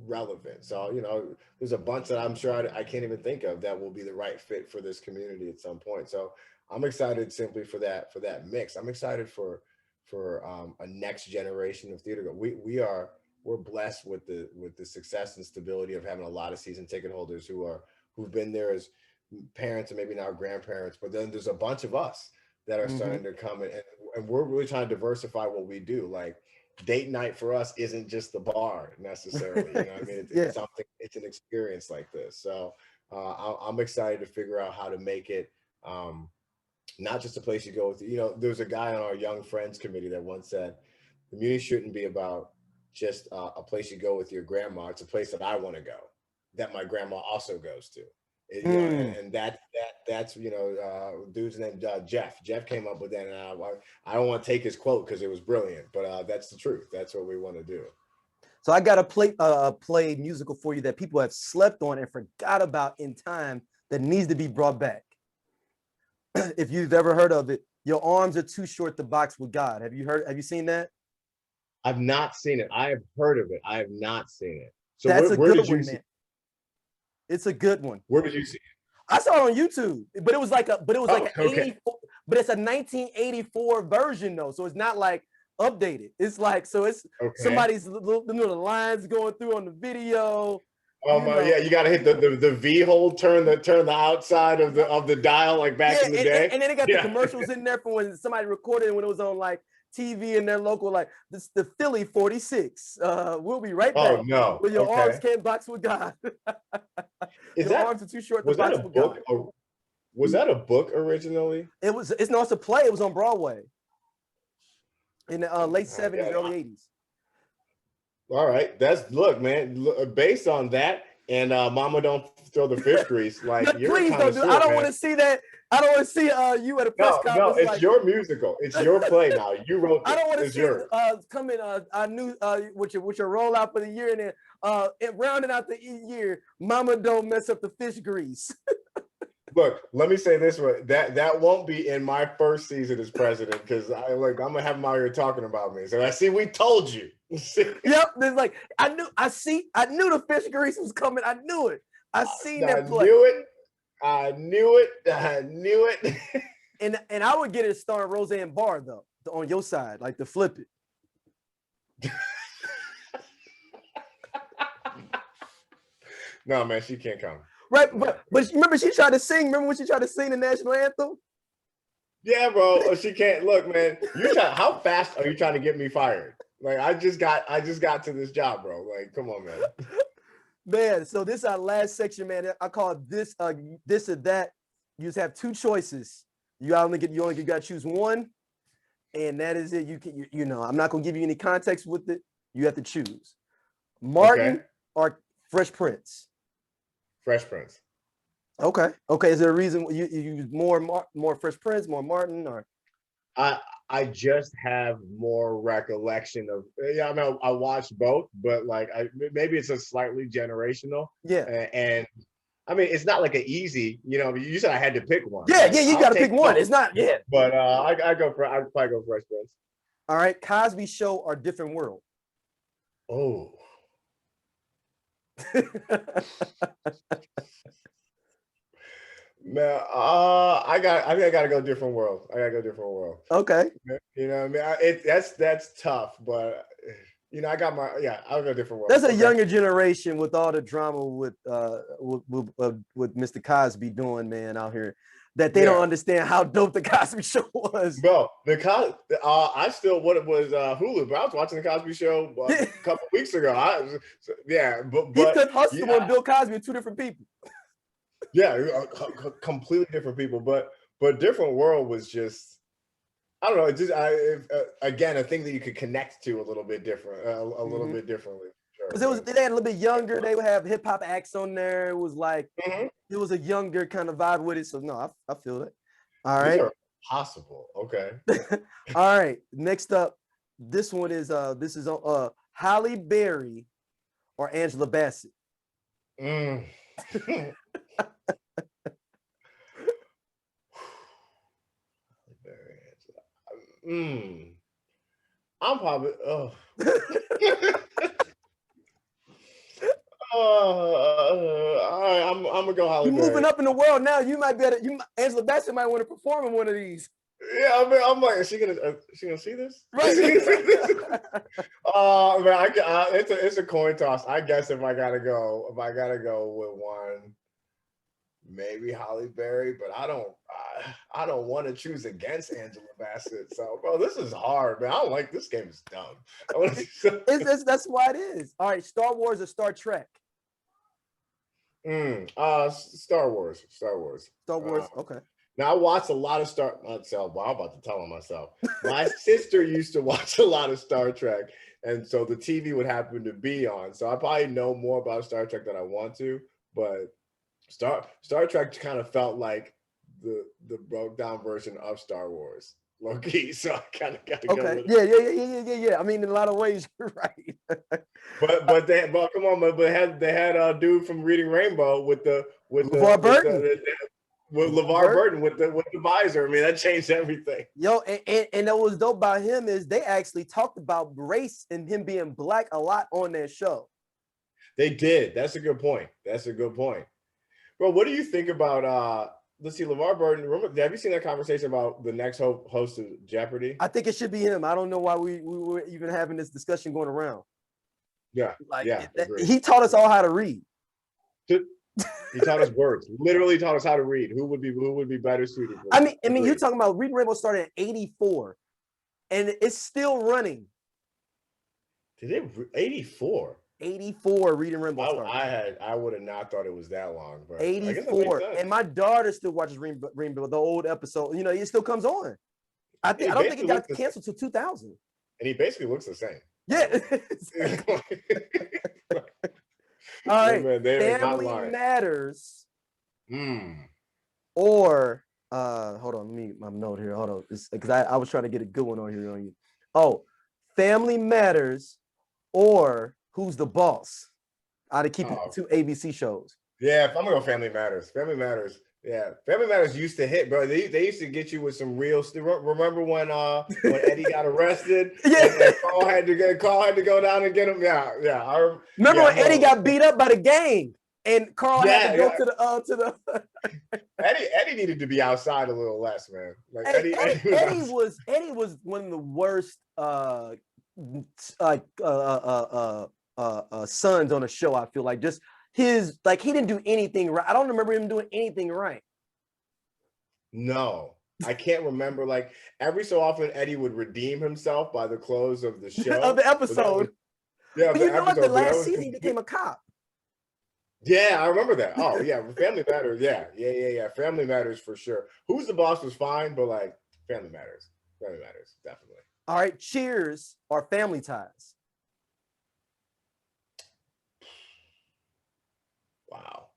relevant. So, you know, there's a bunch that I'm sure I can't even think of that will be the right fit for this community at some point. So I'm excited simply for that mix. I'm excited for a next generation of theater. We're blessed with the success and stability of having a lot of season ticket holders who've been there as parents and maybe now grandparents. But then there's a bunch of us that are starting to come in, and we're really trying to diversify what we do. Like, date night for us isn't just the bar necessarily. You know what I mean? It's something. It's an experience like this. So I'm excited to figure out how to make it. Not just a place you go with, you know, there's a guy on our Young Friends committee that once said, the Muny shouldn't be about just a place you go with your grandma. It's a place that I want to go, that my grandma also goes to. You know, and that's, you know, dude's named Jeff. Jeff came up with that, and I don't want to take his quote because it was brilliant, but that's the truth. That's what we want to do. So I got a play musical for you that people have slept on and forgot about in time that needs to be brought back. If you've ever heard of it, Your Arms Are Too Short to Box with God. Have you seen that? I've not seen it. I have heard of it. I have not seen it. So that's where did you see it? It's a good one. Where did you see it? I saw it on YouTube, but it was like an 84, but it's a 1984 version though. So it's not like updated. It's like, so it's somebody's little, the lines going through on the video. Oh my, yeah, you gotta hit the V hold, turn the outside of the dial like back in the day. And then they got the commercials in there for when somebody recorded it when it was on like TV in their local, like this, the Philly 46. We'll be right back. Oh no. With Your Arms Can't Box with God. Arms Are Too Short to Box with God. Was that a book originally? It's a play. It was on Broadway in the late 70s, early 80s. All right, look, man. Based on that, and Mama don't throw the fish grease. Like, No, you're please don't do. connoisseur, I don't man. want to see that. I don't want to see you at a press conference. No, it's like, your musical. It's your play now. You wrote it. I don't want to It's see yours. come in I knew with your rollout for the year, and then rounding out the year, Mama don't mess up the fish grease. Look, let me say this way. That won't be in my first season as president, because I'm gonna have them out here talking about me. So I see, we told you. Yep, there's like I knew the fish grease was coming. I knew it. I seen that play. I knew it. And I would get it starring Roseanne Barr though on your side, like to flip it. No, man, she can't come. Right, but remember she tried to sing. Remember when she tried to sing the national anthem? Yeah, bro. She can't. Look, man. How fast are you trying to get me fired? Like, I just got to this job, bro. Like, come on, man. Man, so this is our last section, man. I call it this or that. You just have two choices. You only got to choose one, and that is it. You know, I'm not gonna give you any context with it. You have to choose Martin or Fresh Prince. Fresh Prince. Okay. Is there a reason you use more Fresh Prince, more Martin, or? I just have more recollection of. Yeah, I mean, I watched both, but like, maybe it's a slightly generational. Yeah. And I mean, it's not like an easy. You know, you said I had to pick one. Yeah, you got to pick one. It's not. Yeah. But I'd probably go Fresh Prince. All right, Cosby Show or Different World. Oh. Man, I think I gotta go Different World. Okay. You know what I mean? That's tough, but you know, I'll go Different World. That's a younger generation with all the drama with Mr. Cosby doing, man, out here, that they don't understand how dope the Cosby Show was. Bro, I still what it was Hulu, but I was watching the Cosby Show a couple weeks ago. But he took Huxtable and Bill Cosby are two different people. Yeah, completely different people, but Different World was just, I don't know. It just again, a thing that you could connect to a little bit different, a little bit differently. Because they had a little bit younger. They would have hip hop acts on there. It was like it was a younger kind of vibe with it. So no, I feel it. All right. These are possible. Okay. All right. Next up, this is Halle Berry or Angela Bassett. I'm probably I'm gonna go Halle Berry. Moving up in the world now. You might be Angela Bassett might want to perform in one of these. Yeah, I mean, I'm like, is she gonna see this? Right. Man, it's a coin toss. I guess if I gotta go with one, maybe Halle Berry, but I don't want to choose against Angela Bassett. So, bro, this is hard, man. I don't like this game. Is dumb. That's why it is. All right, Star Wars or Star Trek? Star Wars. Okay. Now, I watched a lot of I'm about to tell on myself. My sister used to watch a lot of Star Trek, and so the TV would happen to be on. So I probably know more about Star Trek than I want to, but Star Trek kind of felt like the broke down version of Star Wars, low key. So I kind of got to go with it. Yeah. I mean, in a lot of ways, you're right. but come on, but they had a dude from Reading Rainbow with LeVar Burton. With LeVar Burton with the visor. I mean, that changed everything. Yo, and that was dope about him is they actually talked about race and him being black a lot on that show. They did. That's a good point. Bro, what do you think about let's see, LeVar Burton? Have you seen that conversation about the next host of Jeopardy? I think it should be him. I don't know why we were even having this discussion going around. Yeah. He taught us all how to read. He taught us words. Literally taught us how to read. Who would be better suited for I mean, you're talking about Reading Rainbow started in 84 and it's still running. Did it 84? 84 Reading Rainbow started. I would have not thought it was that long, but 84. And my daughter still watches Rainbow, the old episode. You know, it still comes on. I don't think it got canceled till 2000. And he basically looks the same. Yeah. All right. They're not Family lying. Matters. Or hold on, let me my note here. Hold on, because I was trying to get a good one on here on you. Oh, Family Matters or Who's the Boss? Out of keeping two ABC shows. Yeah, I'm gonna go Family Matters. Family Matters. Yeah, Family Matters used to hit, bro. They used to get you with some real. Remember when Eddie got arrested? Yeah, and Carl had to go down and get him. Yeah. I remember when Eddie got beat up by the gang and Carl had to go to the. Eddie needed to be outside a little less, man. Like Eddie was one of the worst sons on a show. I feel like just his he didn't do anything right. I don't remember him doing anything right. No, I can't remember. Like every so often, Eddie would redeem himself by the close of the show of the episode. But you know what? The last season he became a cop. Yeah, I remember that. Oh yeah, Family Matters. Yeah. Family Matters for sure. Who's the Boss was fine, but like Family Matters. Family Matters, definitely. All right, Cheers or Family Ties? Wow.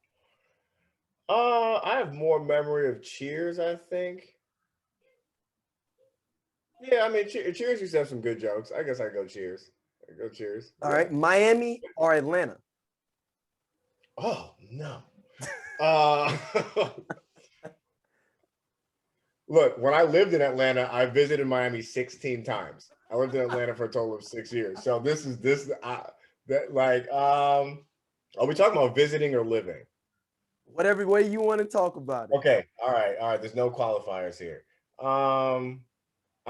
I have more memory of Cheers, I think. Yeah, I mean, Cheers used to have some good jokes. I guess I go Cheers. All right, Miami or Atlanta? Oh no. Look, when I lived in Atlanta, I visited Miami 16 times. I lived in Atlanta for a total of 6 years. So are we talking about visiting or living? Whatever way you want to talk about it. Okay. All right. There's no qualifiers here. I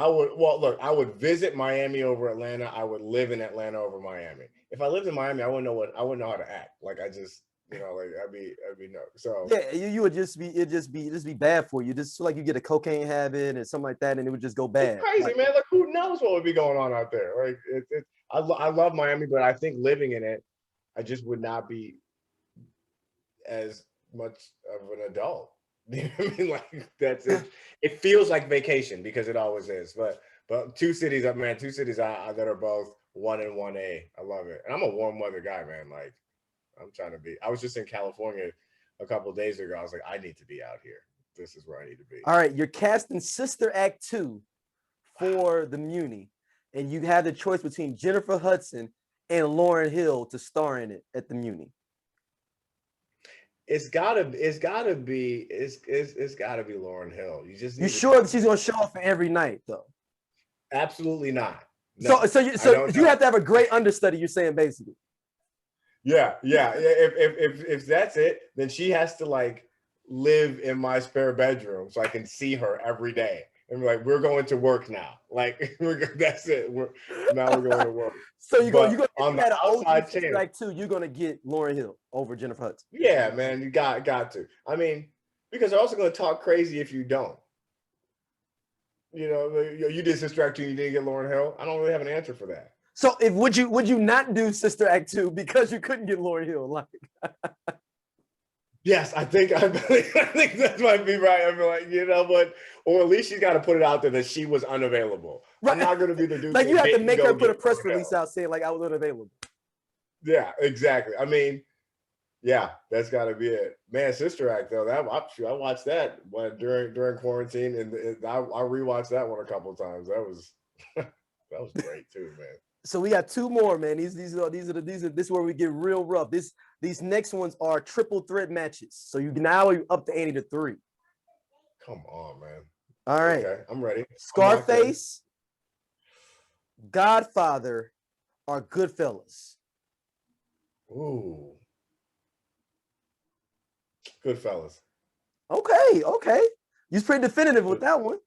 would visit Miami over Atlanta. I would live in Atlanta over Miami. If I lived in Miami, I wouldn't know how to act. Like I just, I'd be no. So yeah, you would it'd just be bad for you. Just like you get a cocaine habit and something like that, and it would just go bad. It's crazy, man. Like who knows what would be going on out there? Like I love Miami, but I think living in it, I just would not be as much of an adult. You know what I mean? Like that's it. It feels like vacation because it always is. But two cities that are both 1 and 1A. I love it. And I'm a warm weather guy, man. Like I'm trying to be. I was just in California a couple of days ago. I was like, I need to be out here. This is where I need to be. All right, you're casting Sister Act 2 for the Muny, and you have the choice between Jennifer Hudson and Lauryn Hill to star in it at the Muny. It's gotta be Lauryn Hill. You sure that she's gonna show up for every night though? Absolutely not. No, so you have to have a great understudy. You're saying basically. Yeah. If that's it, then she has to like live in my spare bedroom so I can see her every day. And we're like, we're going to work now. Like that's it. We're going to work. So you're going on the outside chance. Like too, you're gonna get Lauryn Hill over Jennifer Hudson. Yeah, man, you got to. I mean, because they're also going to talk crazy if you don't. You did Sister Act 2, you didn't get Lauryn Hill. I don't really have an answer for that. So would you not do Sister Act 2 because you couldn't get Lauryn Hill? Like, yes, I think that might be right. I mean, like, or at least she's got to put it out there that she was unavailable. Right. I'm not going to be the dude. Like you have to make her put a press release out saying like I was unavailable. Yeah, exactly. I mean, yeah, that's got to be it, man. Sister Act though, I watched that during quarantine, and I rewatched that one a couple of times. That was great too, man. So we got two more, man. This is where we get real rough. These next ones are triple threat matches. So you up the ante to 3. Come on, man. All right. Okay, I'm ready. Scarface, Godfather, or Goodfellas? Ooh. Goodfellas. Okay. You're pretty definitive with that one.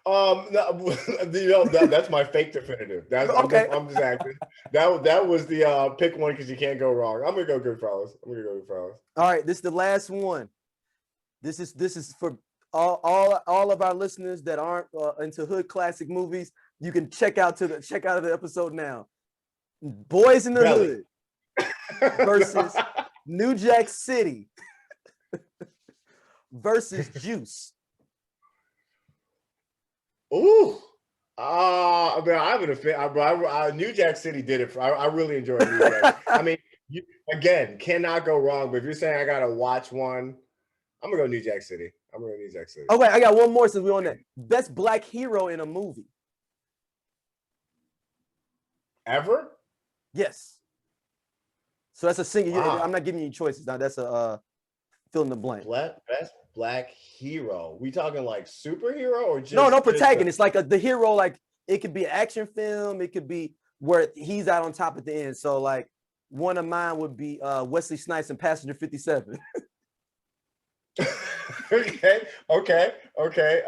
That's my fake definitive. Okay. I'm just acting. That was the pick one because you can't go wrong. I'm gonna go Goodfellas. All right, this is the last one. This is for all of our listeners that aren't into hood classic movies. You can check out the episode now. Boys in the Hood versus New Jack City versus Juice. Ooh. I mean, I have an affair. New Jack City did it. I really enjoyed New Jack. I mean, You, again, cannot go wrong. But if you're saying I gotta watch one, I'm gonna go New Jack City. Oh wait, I got one more since we're on that. Best black hero in a movie. Ever? Yes. So that's a single. Wow. I'm not giving you choices. Now that's a fill in the blank. Best black hero. We talking like superhero or just no protagonist? Like the hero. Like it could be an action film. It could be where he's out on top at the end. So like one of mine would be Wesley Snipes in Passenger 57. okay. Or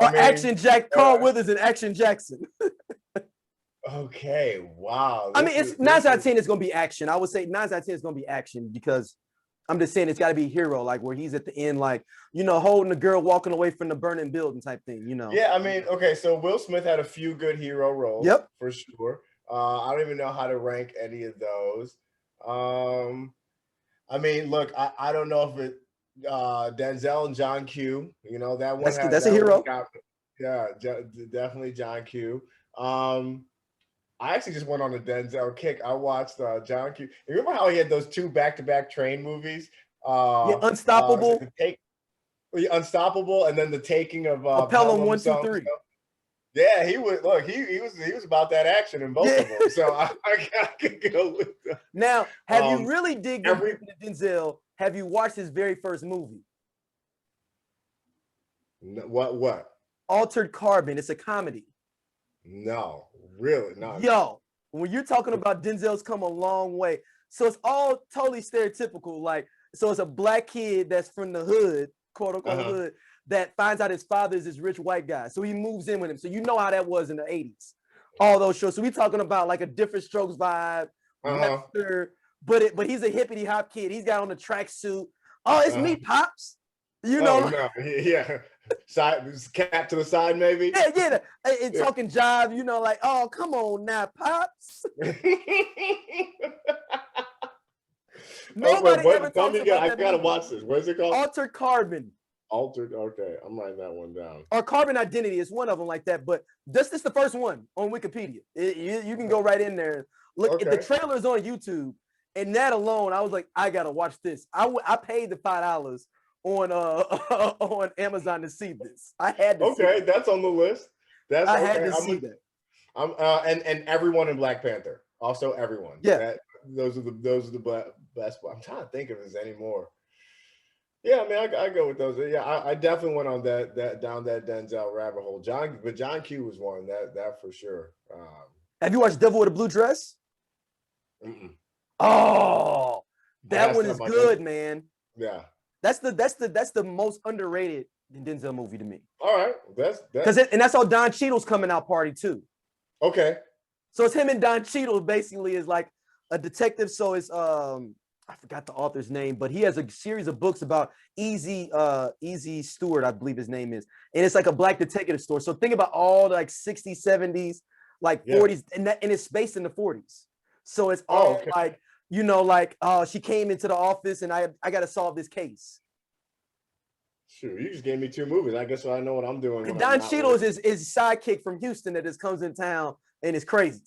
Action Jack. Carl Withers in Action Jackson. Okay, wow. I mean, it's 9 out of 10 is going to be action. I would say 9 out of 10 is going to be action because I'm just saying it's got to be a hero, like where he's at the end, like, you know, holding the girl walking away from the burning building type thing, you know. Yeah, I mean, okay, so Will Smith had a few good hero roles. Yep. For sure. I don't even know how to rank any of those. I mean, look, I don't know if it Denzel and John Q, you know, that one that's a hero. Yeah, definitely John Q. I actually just went on a Denzel kick. I watched John Q. You remember how he had those 2 back-to-back train movies? Yeah, Unstoppable. Unstoppable, and then the taking of Pelham 1, 2, 3. Yeah, he was. Look, he was about that action in both of them. So I could go with that. Now, have you really digged into Denzel? Have you watched his very first movie? What? Altered Carbon. It's a comedy. No, really not. Yo, when you're talking about Denzel's come a long way. So it's all totally stereotypical. Like, so it's a black kid that's from the hood, quote unquote hood, that finds out his father is this rich white guy. So he moves in with him. So you know how that was in the 80s. All those shows. So we're talking about like a Different Strokes vibe, Webster, but he's a hippity hop kid. He's got on the tracksuit. Oh, it's me, Pops. You know, no. Yeah. Side cap to the side, maybe. Yeah. And talking jive, you know, like, oh, come on now, Pops. Nobody ever talks about I gotta watch this. What is it called? Altered Carbon. Okay, I'm writing that one down. Or Carbon Identity is one of them like that, but this is the first one on Wikipedia. You can go right in there. Look, the trailer is on YouTube, and that alone, I was like, I gotta watch this. I paid the $5 on Amazon to see this. I had to. Okay, that's on the list. I had to see that. And everyone in Black Panther. Also, everyone. Yeah. Those are the best. I'm trying to think if there's any more. Yeah, I mean, I go with those. Yeah, I definitely went on that down that Denzel rabbit hole. John Q was one that for sure. Have you watched Devil with a Blue Dress? Oh, that one is good, man. Yeah. That's the most underrated Denzel movie to me. All right, and that's how Don Cheadle's coming out party too. Okay. So it's him and Don Cheadle basically is like a detective. So it's I forgot the author's name, but he has a series of books about Easy Steward, I believe his name is, and it's like a black detective story. So think about all the like 60s, 70s, like 40s, and it's based in the 40s. So it's all like, you know, like, she came into the office and I got to solve this case. Sure, you just gave me 2 movies. I guess I know what I'm doing. Don Cheadle is his sidekick from Houston that just comes in town and is crazy.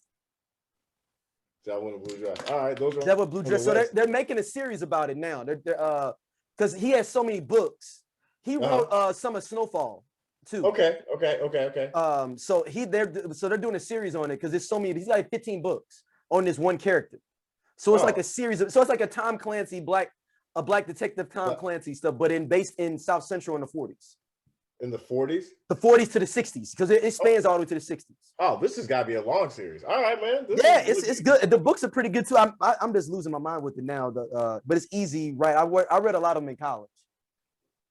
That one, Blue Dress. All right, those are that one, Blue Dress. So they're making a series about it now. They're because he has so many books. He wrote some of Snowfall too. Okay. So they're doing a series on it because there's so many. He's like 15 books on this one character. So it's like a series of. So it's like a Tom Clancy black detective Tom Clancy stuff, but based in South Central in the 40s. In the 40s? The 40s to the 60s, because it spans all the way to the 60s. Oh, this has got to be a long series. All right, man. It's good. The books are pretty good too. I'm just losing my mind with it now. But it's easy, right? I read a lot of them in college.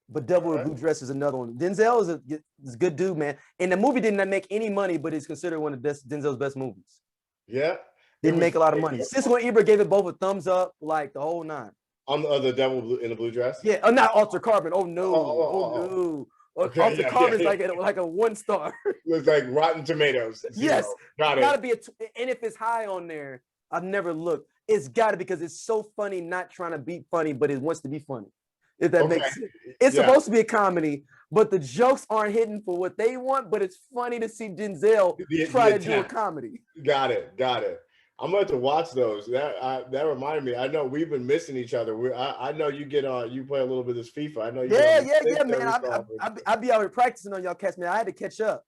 But Devil with Blue Dress is another one. Denzel is a good dude, man. And the movie did not make any money, but it's considered one of Denzel's best movies. Yeah. Didn't make a lot of money. Siskel and Ebert gave it both a thumbs up, like the whole 9. On the Devil in the Blue Dress? Yeah. Not Altered Carbon. Oh no. No. Okay, Altered Carbon is like a 1 star. It's like Rotten Tomatoes. 0. Yes. Got it. Gotta be and if it's high on there, I've never looked. It's gotta because it's so funny, not trying to be funny, but it wants to be funny. If that makes sense. It's supposed to be a comedy, but the jokes aren't hidden for what they want, but it's funny to see Denzel try to do a comedy. Got it. I'm going to have to watch those. That reminded me. I know we've been missing each other. I know you get on. You play a little bit of this FIFA. I know you. Yeah, man. I be out here practicing on y'all cats, man. I had to catch up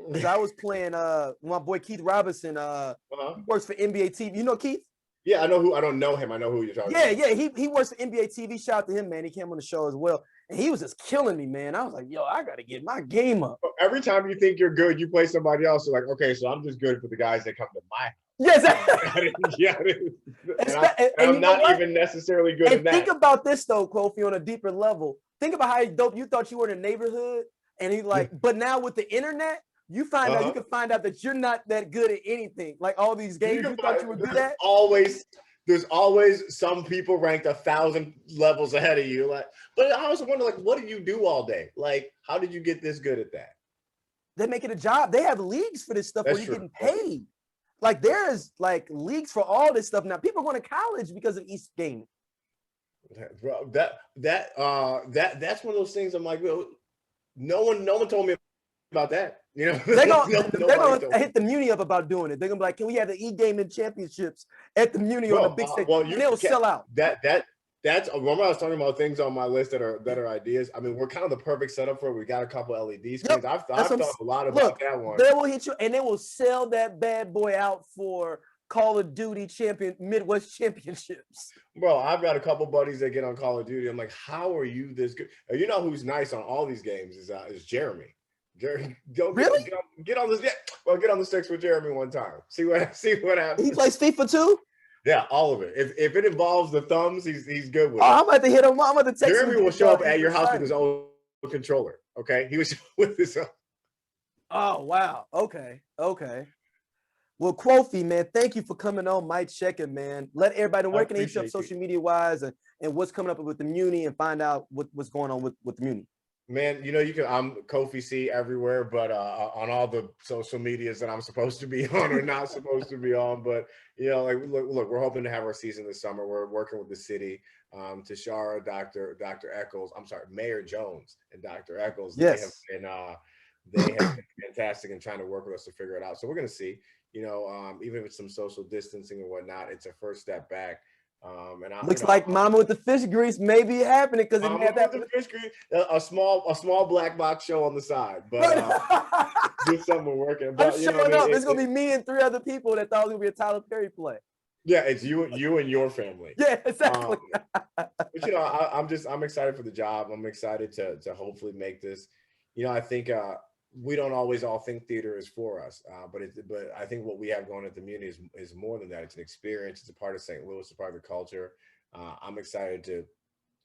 because I was playing. My boy Keith Robinson. He works for NBA TV. You know Keith? Yeah, I know who. I don't know him. I know who you're talking about. Yeah. He works for NBA TV. Shout out to him, man. He came on the show as well, and he was just killing me, man. I was like, yo, I gotta get my game up. Every time you think you're good, you play somebody else. You're like, okay, so I'm just good for the guys that come to my house. Yes. I'm not even necessarily good at that. Think about this though, Kwofe, on a deeper level. Think about how dope you thought you were in the neighborhood, and he's like, but now with the internet, you find out you can find out that you're not that good at anything. Like all these games you thought you were good at. There's always some people ranked 1,000 levels ahead of you. Like, but I also wonder, like, what do you do all day? Like, how did you get this good at that? They make it a job. They have leagues for this stuff where you're getting paid. Like there's like leagues for all this stuff now. People are going to college because of EGaming. Bro, that's one of those things. I'm like, well, no one told me about that. You know, they're gonna hit the Muny up about doing it. They're gonna be like, can we have the EGaming Championships at the Muny on the big stage? Well, they'll sell out. That's remember I was talking about things on my list that are ideas. I mean, we're kind of the perfect setup for it. We got a couple LED screens. I've thought a lot about that one. They will hit you, and they will sell that bad boy out for Call of Duty Midwest Championships. Bro, I've got a couple buddies that get on Call of Duty. I'm like, how are you this good? You know who's nice on all these games is Jeremy. Jeremy, really? Get on this. Yeah, well, get on the sticks with Jeremy one time. See what happens. He plays FIFA too. Yeah, all of it. If it involves the thumbs, he's good with it. I'm about to hit him. I'm about to text him. Jeremy will show up at your house with his own controller. Okay, he was with his own. Oh wow. Okay. Well, Kwofe, man, thank you for coming on Mic Checka, man. Let everybody know where can they hit you up social media wise and what's coming up with the Muny and find out what's going on with the Muny. Man, you know, I'm Kwofe C everywhere, but on all the social medias that I'm supposed to be on or not supposed to be on. But, you know, like, look, we're hoping to have our season this summer. We're working with the city, Tashara, Dr. Eccles, Mayor Jones and Dr. Eccles. Yes. They have been fantastic in trying to work with us to figure it out. So we're going to see, you know, even with some social distancing and whatnot, it's a first step back. Looks like Mama with the Fish Grease may be happening because it had that fish grease, a small black box show on the side, but just something we're working. But, I'm showing up. It's gonna be me and 3 other people that thought it was gonna be a Tyler Perry play. Yeah, it's you and your family. Yeah, exactly. But you know, I'm excited for the job. I'm excited to hopefully make this. You know, I think we don't always all think theater is for us, but I think what we have going at the Muny is more than that. It's an experience. It's a part of St. Louis. It's a part of the culture. I'm excited to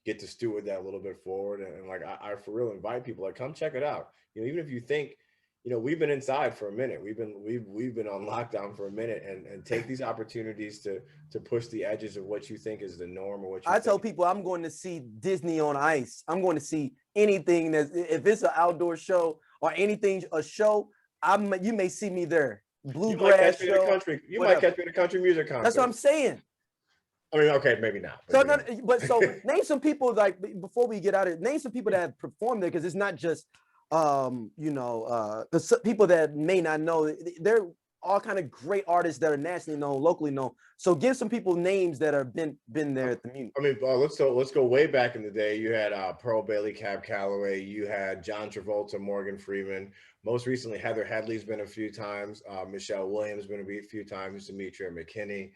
get to steward that a little bit forward, and like I for real invite people, like, come check it out. You know, even if you think, you know, we've been inside for a minute, we've been on lockdown for a minute, and take these opportunities to push the edges of what you think is the norm or what you. I tell people I'm going to see Disney on Ice. I'm going to see anything if it's an outdoor show. Or anything, a show, you may see me there. Bluegrass show. You might catch me at a country music concert. That's what I'm saying. I mean, okay, maybe not. So name some people, like, before we get out of it, name some people that have performed there, because it's not just, the people that may not know. They're all kind of great artists that are nationally known, locally known. So give some people names that have been there at the Muny. I mean, let's go way back in the day. You had Pearl Bailey, Cab Calloway. You had John Travolta, Morgan Freeman. Most recently, Heather Headley's been a few times. Michelle Williams been a few times. Demetria McKinney,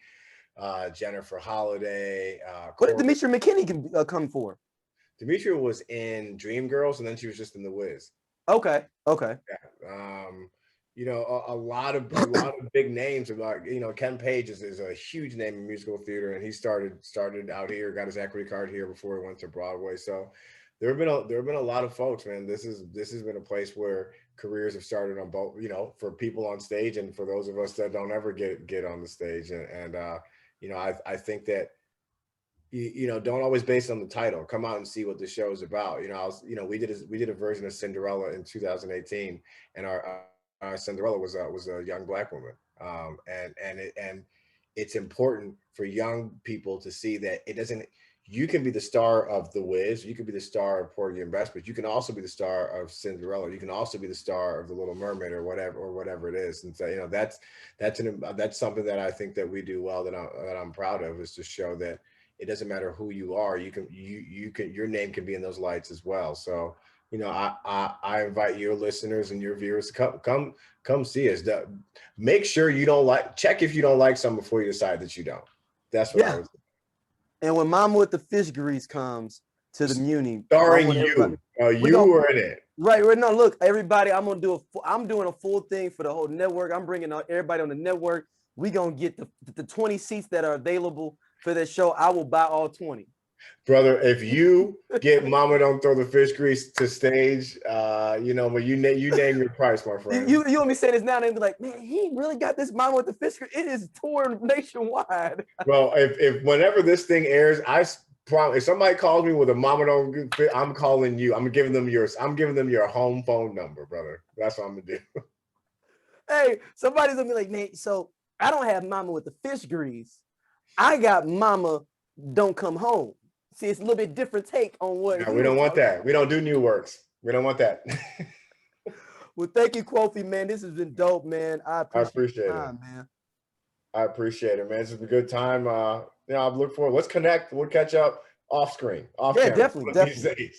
Jennifer Holliday. What did Demetria McKinney come for? Demetria was in Dreamgirls, and then she was just in The Wiz. Okay. Yeah. You know, a lot of big names. You know, Ken Page is a huge name in musical theater, and he started out here, got his equity card here before he went to Broadway. So there have been a lot of folks, man. This has been a place where careers have started on both, you know, for people on stage and for those of us that don't ever get on the stage. And you know, I think that, you know, don't always base it on the title. Come out and see what the show is about. You know, we did a version of Cinderella in 2018, and our Cinderella was a young Black woman, and it's important for young people to see that it doesn't. you can be the star of The Wiz, you can be the star of Porgy and Bess, but you can also be the star of Cinderella. You can also be the star of The Little Mermaid or whatever it is. And so, you know, that's something that I think that we do well, that I'm proud of, is to show that it doesn't matter who you are, your name can be in those lights as well. So, you know, I invite your listeners and your viewers to come see us. Make sure you check if you don't like something before you decide that you don't. That's what I would say. And when Mama with the Fish Grease comes to the Muny, starring you, were in it. Right. No, look, everybody, I'm doing a full thing for the whole network. I'm bringing everybody on the network. We gonna get the 20 seats that are available for this show. I will buy all 20. Brother, if you get Mama Don't Throw the Fish Grease to stage, you know, but you name your price, my friend. You want me to say this now, and they be like, man, he really got this Mama with the Fish Grease. It is touring nationwide. Well, if whenever this thing airs, I promise, if somebody calls me with a Mama Don't, I'm calling you. I'm giving them your home phone number, brother. That's what I'm gonna do. Hey, somebody's gonna be like, Nate, so I don't have Mama with the Fish Grease. I got Mama Don't Come Home. See, it's a little bit different take on what. No, we don't want that. We don't do new works. We don't want that. Well, thank you, Kwofe, man. This has been dope, man. I appreciate it, man. I appreciate it, man. This is a good time. You know, I look forward. Let's connect. We'll catch up off screen. Off camera, definitely.